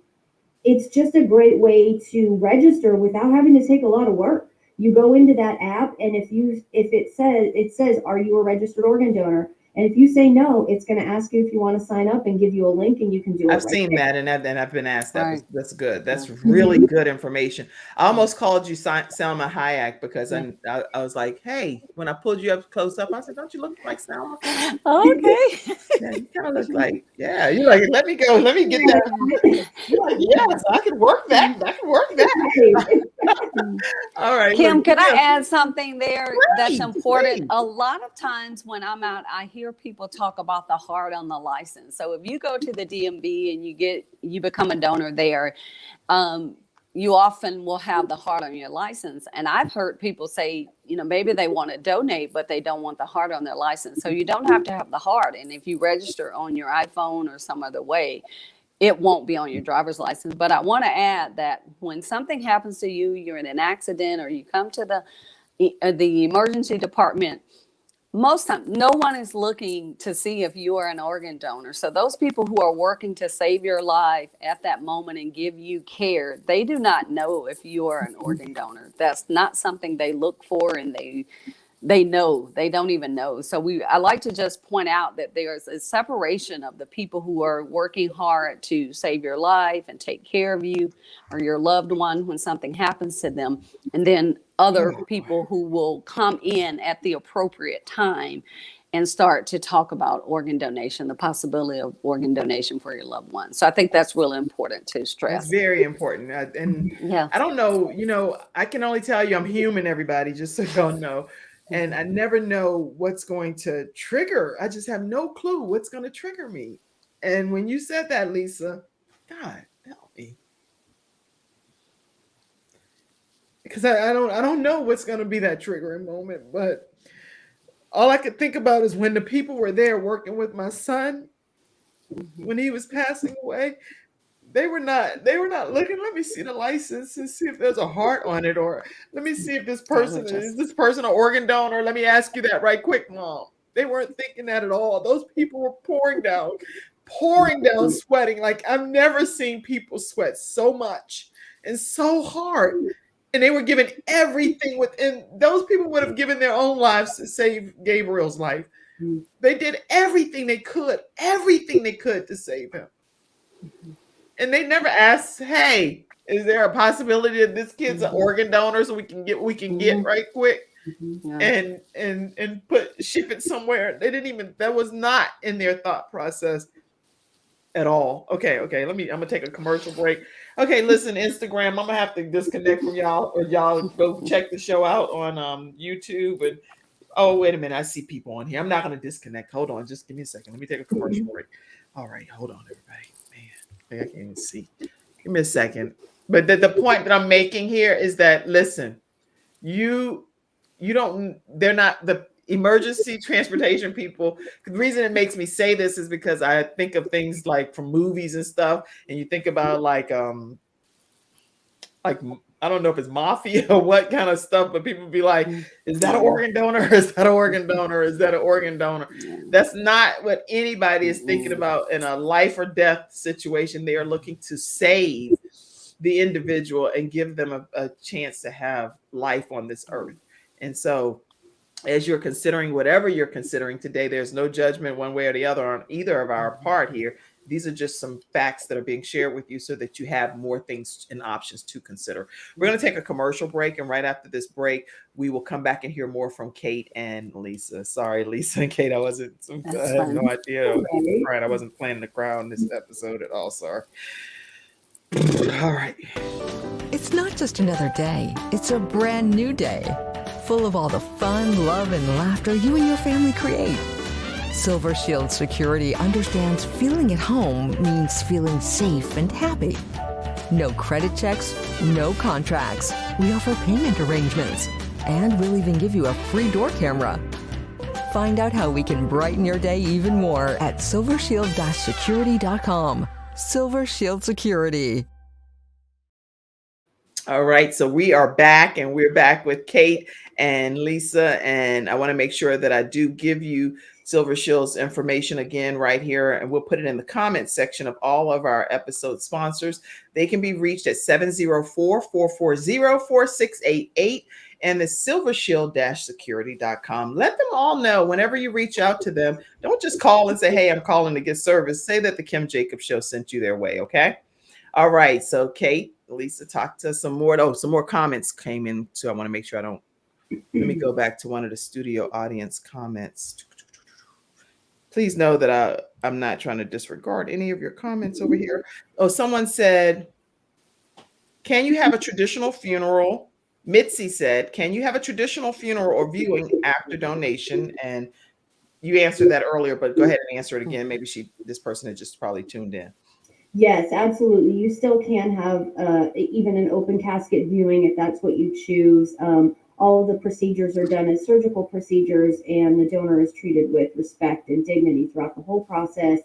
it's just a great way to register without having to take a lot of work. You go into that app, and if it says, are you a registered organ donor? And if you say no, it's going to ask you if you want to sign up and give you a link, and you can do it. I've seen that, and I've been asked that. Right. That's good. That's really good information. I almost called you Salma Hayek because I was like, hey, when I pulled you up close up, I said, don't you look like Salma? Okay. Yeah, you kind of look like, yeah. You're like, let me go. Let me get that. You're like, yes, I can work that. I can work that. All right. Kim, look, could I yeah. add something there that's Please, important? please. A lot of times when I'm out, I hear people talk about the heart on the license. So if you go to the DMV and you become a donor there, you often will have the heart on your license. And I've heard people say, you know, maybe they want to donate, but they don't want the heart on their license. So you don't have to have the heart. And if you register on your iPhone or some other way, it won't be on your driver's license. But I want to add that when something happens to you, you're in an accident, or you come to the emergency department, most time no one is looking to see if you are an organ donor. So those people who are working to save your life at that moment and give you care, they do not know if you are an organ donor. That's not something they look for, and they know, they don't even know. So I like to just point out that there's a separation of the people who are working hard to save your life and take care of you or your loved one when something happens to them, and then other people who will come in at the appropriate time and start to talk about organ donation, the possibility of organ donation for your loved one. So I think that's really important to stress. It's very important. And Yeah. I don't know, I can only tell you I'm human, everybody, just so y'all know. And I never know what's going to trigger. I just have no clue what's going to trigger me. And when you said that, Lisa, God help me. Because I don't know what's going to be that triggering moment, but all I could think about is when the people were there working with my son when he was passing away. They were not looking. Let me see the license and see if there's a heart on it, or let me see if this person is this person an organ donor. Let me ask you that right quick, Mom. They weren't thinking that at all. Those people were pouring down, sweating. Like I've never seen people sweat so much and so hard. And they were giving everything within. Those people would have given their own lives to save Gabriel's life. They did everything they could to save him. And they never asked, hey, is there a possibility that this kid's an organ donor so we can get right quick and ship it somewhere? They didn't even, that was not in their thought process at all. Okay. I'm gonna take a commercial break. Okay, listen, Instagram, I'm gonna have to disconnect from y'all, or y'all go check the show out on YouTube. And oh, wait a minute, I see people on here. I'm not gonna disconnect. Hold on, just give me a second. Let me take a commercial break. All right, hold on, everybody. Man, I can't even see. Give me a second. But the point that I'm making here is that, listen, they're not the emergency transportation people. The reason it makes me say this is because I think of things like from movies and stuff, and you think about like I don't know if it's mafia or what kind of stuff, but people be like, is that an organ donor? Is that an organ donor? Is that an organ donor? That's not what anybody is thinking about in a life or death situation. They are looking to save the individual and give them a chance to have life on this earth. And so as you're considering whatever you're considering today, there's no judgment one way or the other on either of our part here. these are just some facts that are being shared with you so that you have more things and options to consider. We're going to take a commercial break, and right after this break, we will come back and hear more from Kate and Lisa. Sorry, Lisa and Kate, I had no idea. I wasn't planning to cry on this episode at all. Sorry. All right. It's not just another day, it's a brand new day, full of all the fun, love, and laughter you and your family create. Silver Shield Security understands feeling at home means feeling safe and happy. No credit checks, no contracts. We offer payment arrangements, and we'll even give you a free door camera. Find out how we can brighten your day even more at silvershield-security.com. Silver Shield Security. All right, so we are back, and we're back with Kate and Lisa, and I want to make sure that I do give you Silver Shield's information again right here, and we'll put it in the comment section of all of our episode sponsors. They can be reached at 704-440-4688 and the silvershield-security.com. Let them all know whenever you reach out to them. Don't just call and say, hey, I'm calling to get service. Say that the Kim Jacobs Show sent you their way, okay? All right, so Kate, Lisa, talk to us some more. Oh, some more comments came in, so I want to make sure I don't. Let me go back to one of the studio audience comments. Please know that I'm not trying to disregard any of your comments over here. Oh, someone said, can you have a traditional funeral? Mitzi said, can you have a traditional funeral or viewing after donation? And you answered that earlier, but go ahead and answer it again. Maybe this person had just probably tuned in. Yes, absolutely. You still can have even an open casket viewing if that's what you choose. All of the procedures are done as surgical procedures, and the donor is treated with respect and dignity throughout the whole process.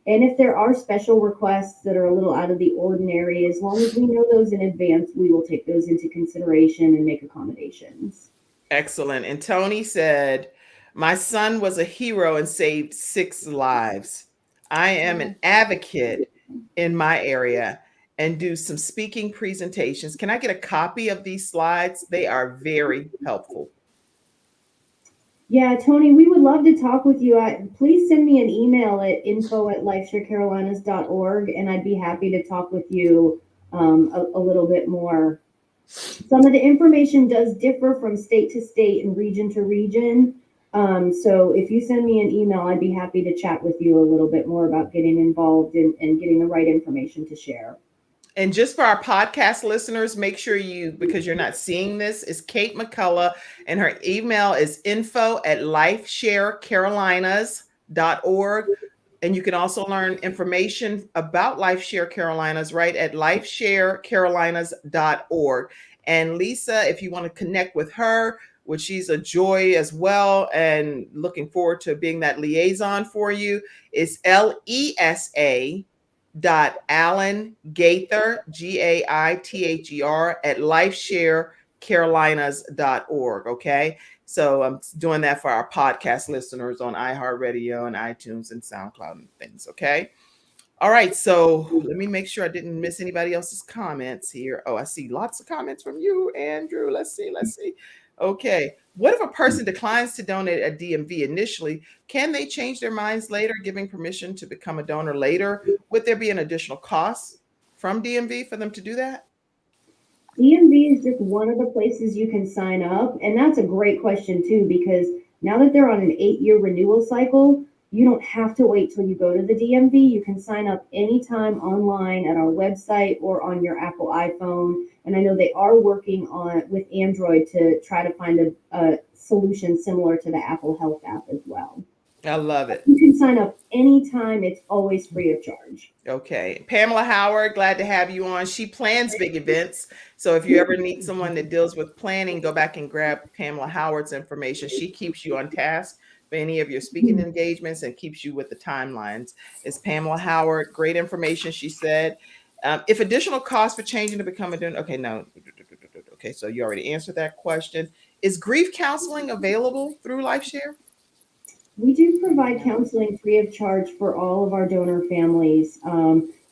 And if there are special requests that are a little out of the ordinary, as long as we know those in advance, we will take those into consideration and make accommodations. Excellent. And Tony said, my son was a hero and saved 6 lives. I am an advocate in my area and do some speaking presentations. Can I get a copy of these slides? They are very helpful. Yeah, Tony, we would love to talk with you. Please send me an email at info@lifesharecarolinas.org, and I'd be happy to talk with you a little bit more. Some of the information does differ from state to state and region to region. So if you send me an email, I'd be happy to chat with you a little bit more about getting involved and getting the right information to share. And just for our podcast listeners, make sure because you're not seeing this, is Kate McCullough, and her email is info@lifesharecarolinas.org. And you can also learn information about Lifeshare Carolinas right at lifesharecarolinas.org. And Lisa, if you want to connect with her, which she's a joy as well, and looking forward to being that liaison for you, is Lesa.Allen Gaither, Gaither, at lifesharecarolinas.org. Okay. So I'm doing that for our podcast listeners on iHeartRadio and iTunes and SoundCloud and things. Okay. All right. So let me make sure I didn't miss anybody else's comments here. Oh, I see lots of comments from you, Andrew. Let's see. Okay. What if a person declines to donate at DMV initially? Can they change their minds later, giving permission to become a donor later? Would there be an additional cost from DMV for them to do that? DMV is just one of the places you can sign up. And that's a great question too, because now that they're on an 8-year renewal cycle, you don't have to wait till you go to the DMV. You can sign up anytime online at our website or on your Apple iPhone. And I know they are working with Android to try to find a solution similar to the Apple Health app as well. I love it. You can sign up anytime. It's always free of charge. Okay. Pamela Howard, glad to have you on. She plans big events. So if you ever need someone that deals with planning, go back and grab Pamela Howard's information. She keeps you on task for any of your speaking engagements and keeps you with the timelines. It's Pamela Howard. Great information, she said. If additional costs for changing to become a donor, okay, no. Okay, so you already answered that question. Is grief counseling available through Lifeshare? We do provide counseling free of charge for all of our donor families.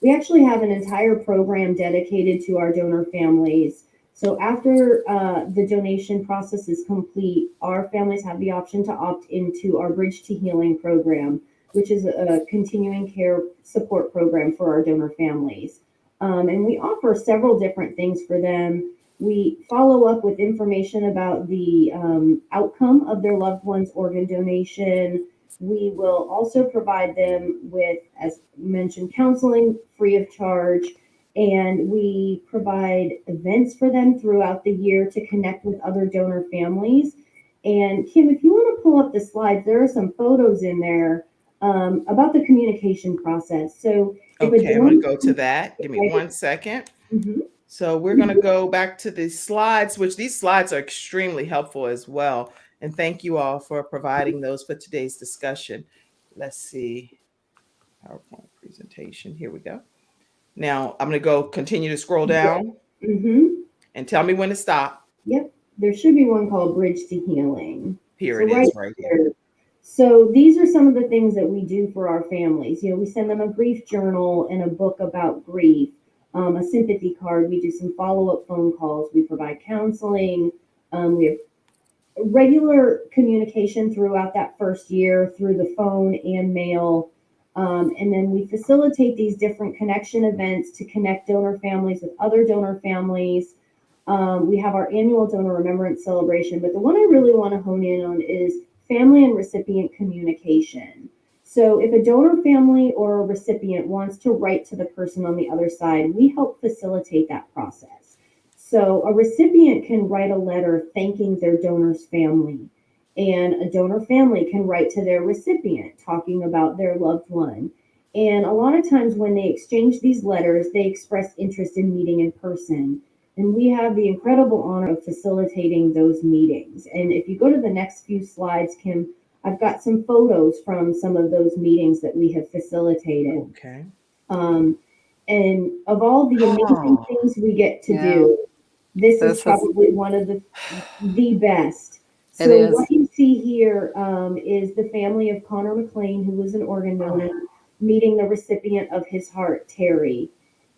We actually have an entire program dedicated to our donor families. So after the donation process is complete, our families have the option to opt into our Bridge to Healing program. which is a continuing care support program for our donor families. And we offer several different things for them. We follow up with information about the outcome of their loved one's organ donation. We will also provide them with, as mentioned, counseling free of charge. And we provide events for them throughout the year to connect with other donor families. And Kim, if you want to pull up the slides, there are some photos in there about the communication process. So if Okay, I'm going to go to that. Give me 1 second. Mhm. So we're going to go back to the slides, which these slides are extremely helpful as well. And thank you all for providing those for today's discussion. Let's see. PowerPoint presentation. Here we go. Now I'm going to go continue to scroll down and tell me when to stop. Yep. There should be one called Bridge to Healing. Here So it is right here. So these are some of the things that we do for our families. You know, we send them a grief journal and a book about grief, a sympathy card. We do some follow-up phone calls. We provide counseling. We have regular communication throughout that first year through the phone and mail. And then we facilitate these different connection events to connect donor families with other donor families. We have our annual donor remembrance celebration, but the one I really want to hone in on is family and recipient communication. So if a donor family or a recipient wants to write to the person on the other side, we help facilitate that process. So a recipient can write a letter thanking their donor's family, and a donor family can write to their recipient talking about their loved one. And a lot of times when they exchange these letters, they express interest in meeting in person. And we have the incredible honor of facilitating those meetings. And if you go to the next few slides, Kim, I've got some photos from some of those meetings that we have facilitated. Okay. And of all the amazing things we get to do, this is probably one of the best. So what you see here is the family of Connor McLean, who was an organ donor, meeting the recipient of his heart, Terry.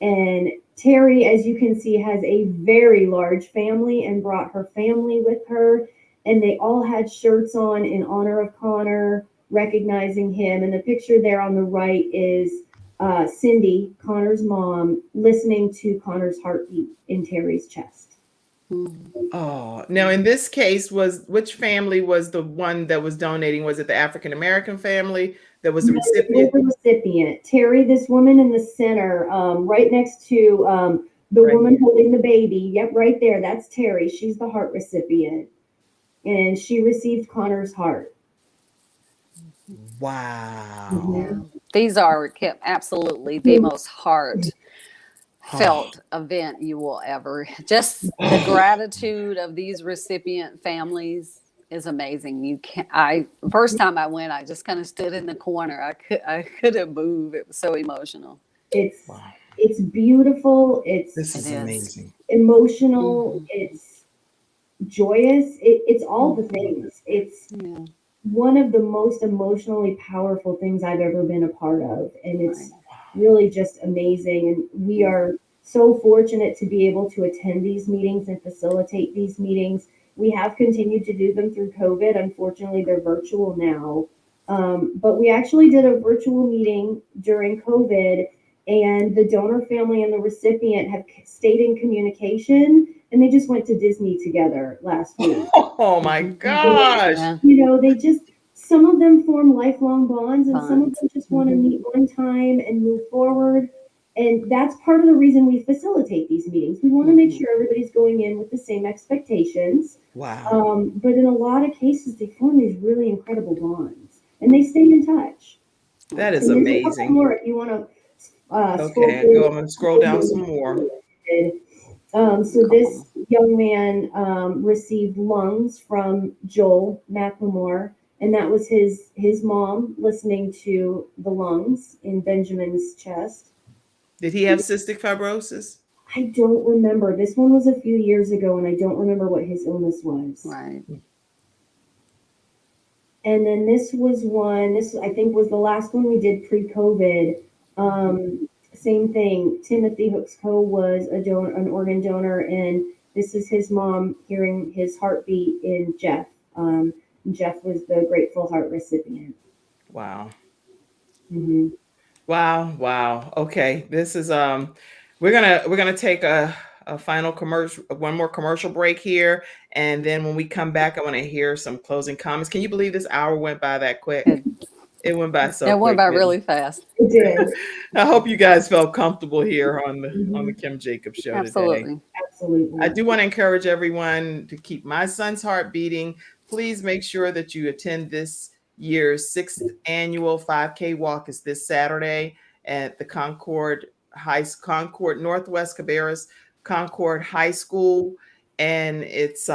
And Terry, as you can see, has a very large family and brought her family with her. And they all had shirts on in honor of Connor, recognizing him. And the picture there on the right is Cindy, Connor's mom, listening to Connor's heartbeat in Terry's chest. Oh, now in this case, which family was the one that was donating? Was it the African American family that was the recipient? The recipient. Terry, this woman in the center, right next to the woman holding the baby. Yep, right there. That's Terry. She's the heart recipient. And she received Connor's heart. Wow. These are absolutely the most heartfelt event you will ever. Just the gratitude of these recipient families is amazing. First time I went, I just kind of stood in the corner. I couldn't move. It was so emotional. It's beautiful. This is amazing. Emotional. It's joyous. It's all the things. It's one of the most emotionally powerful things I've ever been a part of. And it's really just amazing. And we are so fortunate to be able to attend these meetings and facilitate these meetings. We have continued to do them through COVID. Unfortunately, they're virtual now. But we actually did a virtual meeting during COVID, and the donor family and the recipient have stayed in communication, and they just went to Disney together last week. Oh my gosh. You know, some of them form lifelong bonds, and some of them just want to meet one time and move forward. And that's part of the reason we facilitate these meetings. We want to make sure everybody's going in with the same expectations. Wow. But in a lot of cases, they form these really incredible bonds, and they stay in touch. That is amazing. More if you want to. Okay, I'm going to scroll down some more. So this young man received lungs from Joel McLemore, and that was his mom listening to the lungs in Benjamin's chest. Did he have cystic fibrosis? I don't remember. This one was a few years ago, and I don't remember what his illness was. Right. And then this I think was the last one we did pre-COVID. Same thing. Timothy Hooks-Coe was an organ donor, and this is his mom hearing his heartbeat in Jeff. Jeff was the Grateful Heart recipient. Wow. Hmm. Wow, wow. Okay. This is we're gonna take a final commercial, one more commercial break here. And then when we come back, I want to hear some closing comments. Can you believe this hour went by that quick? It, It went by so it went quick, by didn't really fast. It did. it? I hope you guys felt comfortable here on the Hmm. Kim Jacobs show today. Absolutely. I Absolutely. do want to encourage everyone to keep my son's heart beating. Please make sure that you attend this year's sixth annual 5K walk. Is this Saturday at the Concord Northwest Cabarrus Concord High School, and it's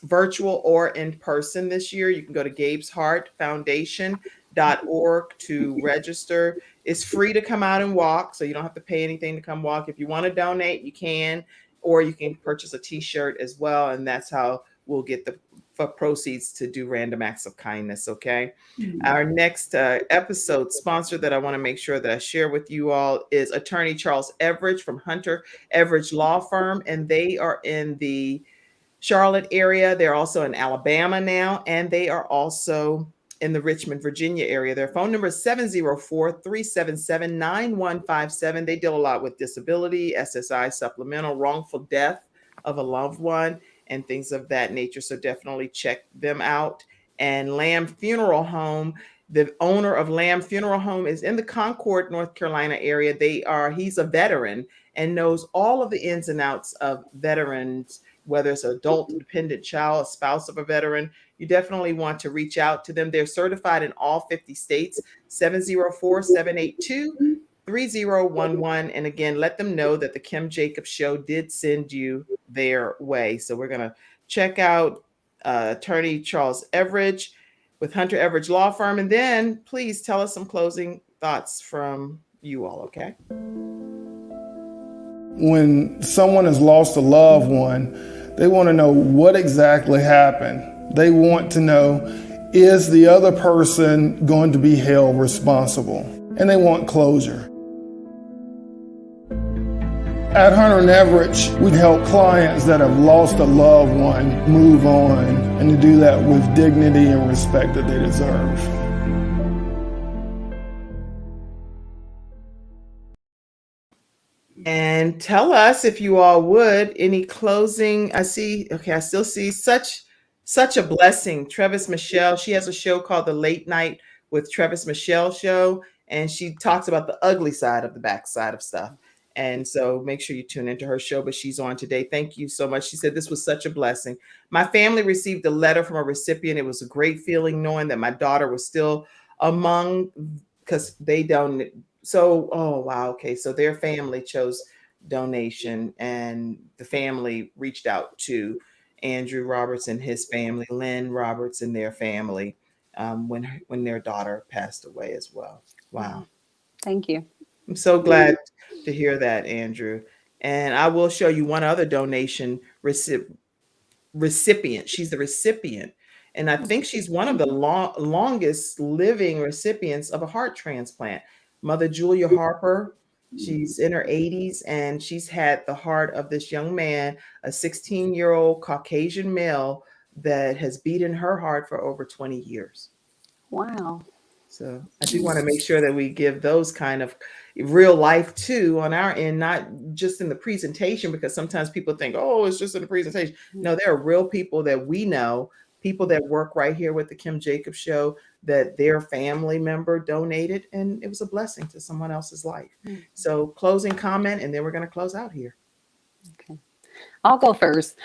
virtual or in person this year. You can go to GabesHeartFoundation.org to register. It's free to come out and walk, so you don't have to pay anything to come walk. If you want to donate, you can, or you can purchase a t-shirt as well, and that's how we'll get the for proceeds to do random acts of kindness. Okay. Our next episode sponsor that I want to make sure that I share with you all is attorney Charles Everidge from Hunter Everidge Law Firm, and they are in the Charlotte area. They're also in Alabama now, and they are also in the Richmond, Virginia area. Their phone number is 704-377-9157. They deal a lot with disability, SSI, supplemental, wrongful death of a loved one, and things of that nature. So definitely check them out. And Lamb Funeral Home, the owner of Lamb Funeral Home is in the Concord, North Carolina area. He's a veteran and knows all of the ins and outs of veterans, whether it's an adult, dependent child, a spouse of a veteran. You definitely want to reach out to them. They're certified in all 50 states, 704-782-3011. And again, let them know that the Kim Jacobs Show did send you their way. So we're going to check out attorney Charles Everidge with Hunter Everidge Law Firm. And then please tell us some closing thoughts from you all, okay? When someone has lost a loved one, they want to know what exactly happened. They want to know, is the other person going to be held responsible? And they want closure. At Hunter and Everidge, we help clients that have lost a loved one move on, and to do that with dignity and respect that they deserve. And tell us, if you all would, any closing. I still see such a blessing. Travis Michelle, she has a show called The Late Night with Travis Michelle Show, and she talks about the ugly side of the backside of stuff. And so make sure you tune into her show, but she's on today. Thank you so much. She said, this was such a blessing. My family received a letter from a recipient. It was a great feeling knowing that my daughter was still among, because they don't. So, oh, wow. Okay. So their family chose donation, and the family reached out to Andrew Roberts and his family, Lynn Roberts and their family, when their daughter passed away as well. Wow. Thank you. I'm so glad to hear that, Andrew. And I will show you one other donation recipient. She's the recipient. And I think she's one of the longest living recipients of a heart transplant. Mother Julia Harper. She's in her 80s, and she's had the heart of this young man, a 16-year-old Caucasian male that has beaten her heart for over 20 years. Wow. So I do want to make sure that we give those kind of real life too on our end, not just in the presentation, because sometimes people think, oh, it's just in the presentation. No, there are real people that we know, people that work right here with the Kim Jacobs Show, that their family member donated, and it was a blessing to someone else's life. So closing comment, and then we're going to close out here. Okay. I'll go first.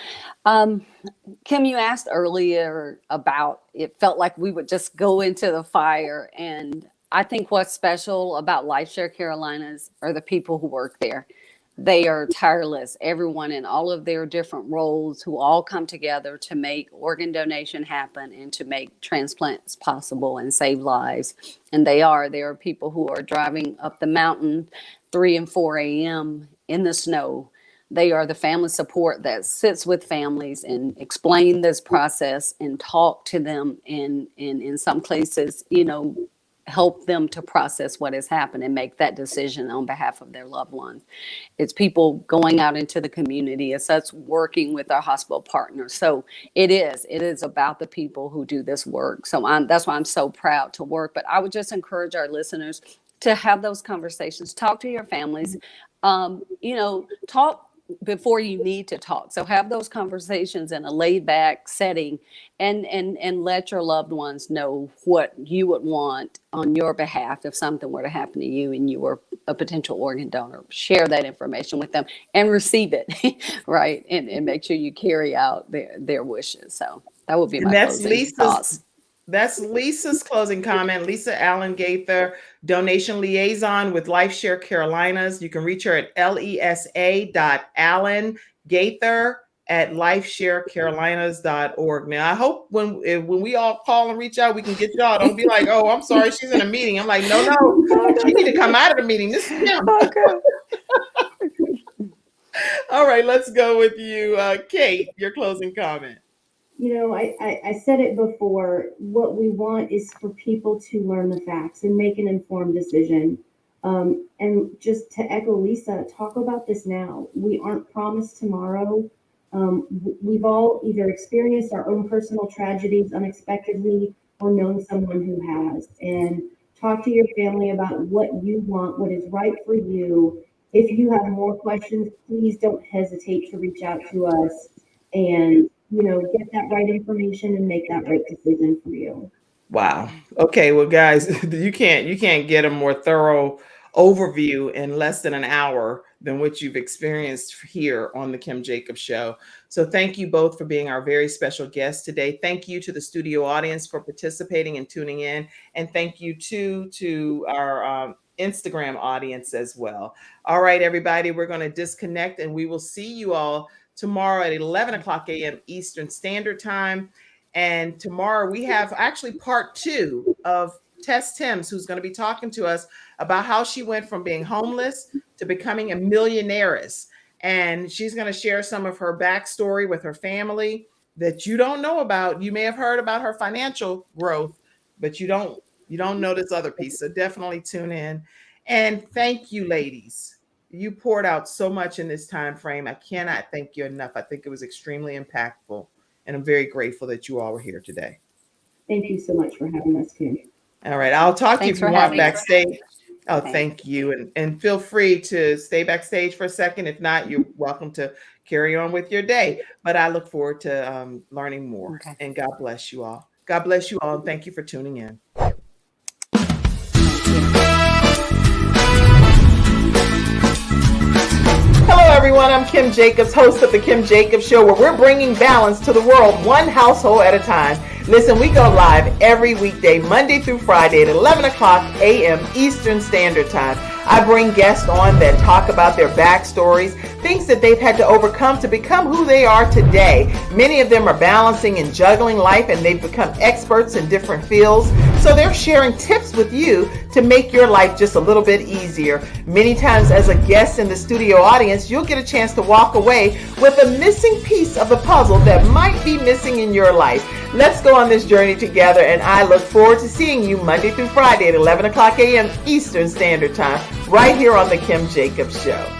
Kim, you asked earlier about, it felt like we would just go into the fire. And I think what's special about Lifeshare Carolinas are the people who work there. They are tireless, everyone in all of their different roles, who all come together to make organ donation happen and to make transplants possible and save lives. And there are people who are driving up the mountain 3 and 4 a.m. in the snow. They are the family support that sits with families and explain this process and talk to them. And in some cases, help them to process what has happened and make that decision on behalf of their loved ones. It's people going out into the community. It's us working with our hospital partners. So it is about the people who do this work. So that's why I'm so proud to work. But I would just encourage our listeners to have those conversations. Talk to your families. Talk before you need to talk. So have those conversations in a laid back setting and let your loved ones know what you would want on your behalf if something were to happen to you and you were a potential organ donor. Share that information with them and receive it, right? And make sure you carry out their wishes. So that would be my closing thoughts. That's Lisa's closing comment. Lisa Allen Gaither, donation liaison with Lifeshare Carolinas. You can reach her at lesa.allengaither@lifesharecarolinas.org. Now, I hope when we all call and reach out, we can get y'all. Don't be like, oh, I'm sorry, she's in a meeting. I'm like, no, you need to come out of the meeting. This is Kim. Okay. All right, let's go with you, Kate, your closing comment. I said it before. What we want is for people to learn the facts and make an informed decision. And just to echo Lisa, talk about this now. We aren't promised tomorrow. We've all either experienced our own personal tragedies unexpectedly or known someone who has. And talk to your family about what you want, what is right for you. If you have more questions, please don't hesitate to reach out to us and get that right information and make that right decision for you. Wow. Okay. Well, guys, you can't get a more thorough overview in less than an hour than what you've experienced here on the Kim Jacobs Show. So thank you both for being our very special guests today. Thank you to the studio audience for participating and tuning in. And thank you to our Instagram audience as well. All right, everybody, we're going to disconnect and we will see you all tomorrow at 11 o'clock a.m. Eastern Standard Time. And tomorrow we have actually part 2 of Tess Timms, who's going to be talking to us about how she went from being homeless to becoming a millionaires. And she's going to share some of her backstory with her family that you don't know about. You may have heard about her financial growth, but you don't know this other piece. So definitely tune in. And thank you, ladies. You poured out so much in this time frame. I cannot thank you enough. I think it was extremely impactful, and I'm very grateful that you all were here today. Thank you so much for having us, Kim. All right, I'll talk to you if you want backstage. Oh, Thanks. thank you, and feel free to stay backstage for a second. If not, you're welcome to carry on with your day. But I look forward to learning more. Okay. And God bless you all. God bless you all, and thank you for tuning in. Hello, everyone. I'm Kim Jacobs, host of The Kim Jacobs Show, where we're bringing balance to the world one household at a time. Listen, we go live every weekday, Monday through Friday at 11 o'clock a.m. Eastern Standard Time. I bring guests on that talk about their backstories, things that they've had to overcome to become who they are today. Many of them are balancing and juggling life, and they've become experts in different fields. So they're sharing tips with you to make your life just a little bit easier. Many times as a guest in the studio audience, you'll get a chance to walk away with a missing piece of the puzzle that might be missing in your life. Let's go on this journey together, and I look forward to seeing you Monday through Friday at 11 o'clock a.m. Eastern Standard Time, right here on The Kim Jacobs Show.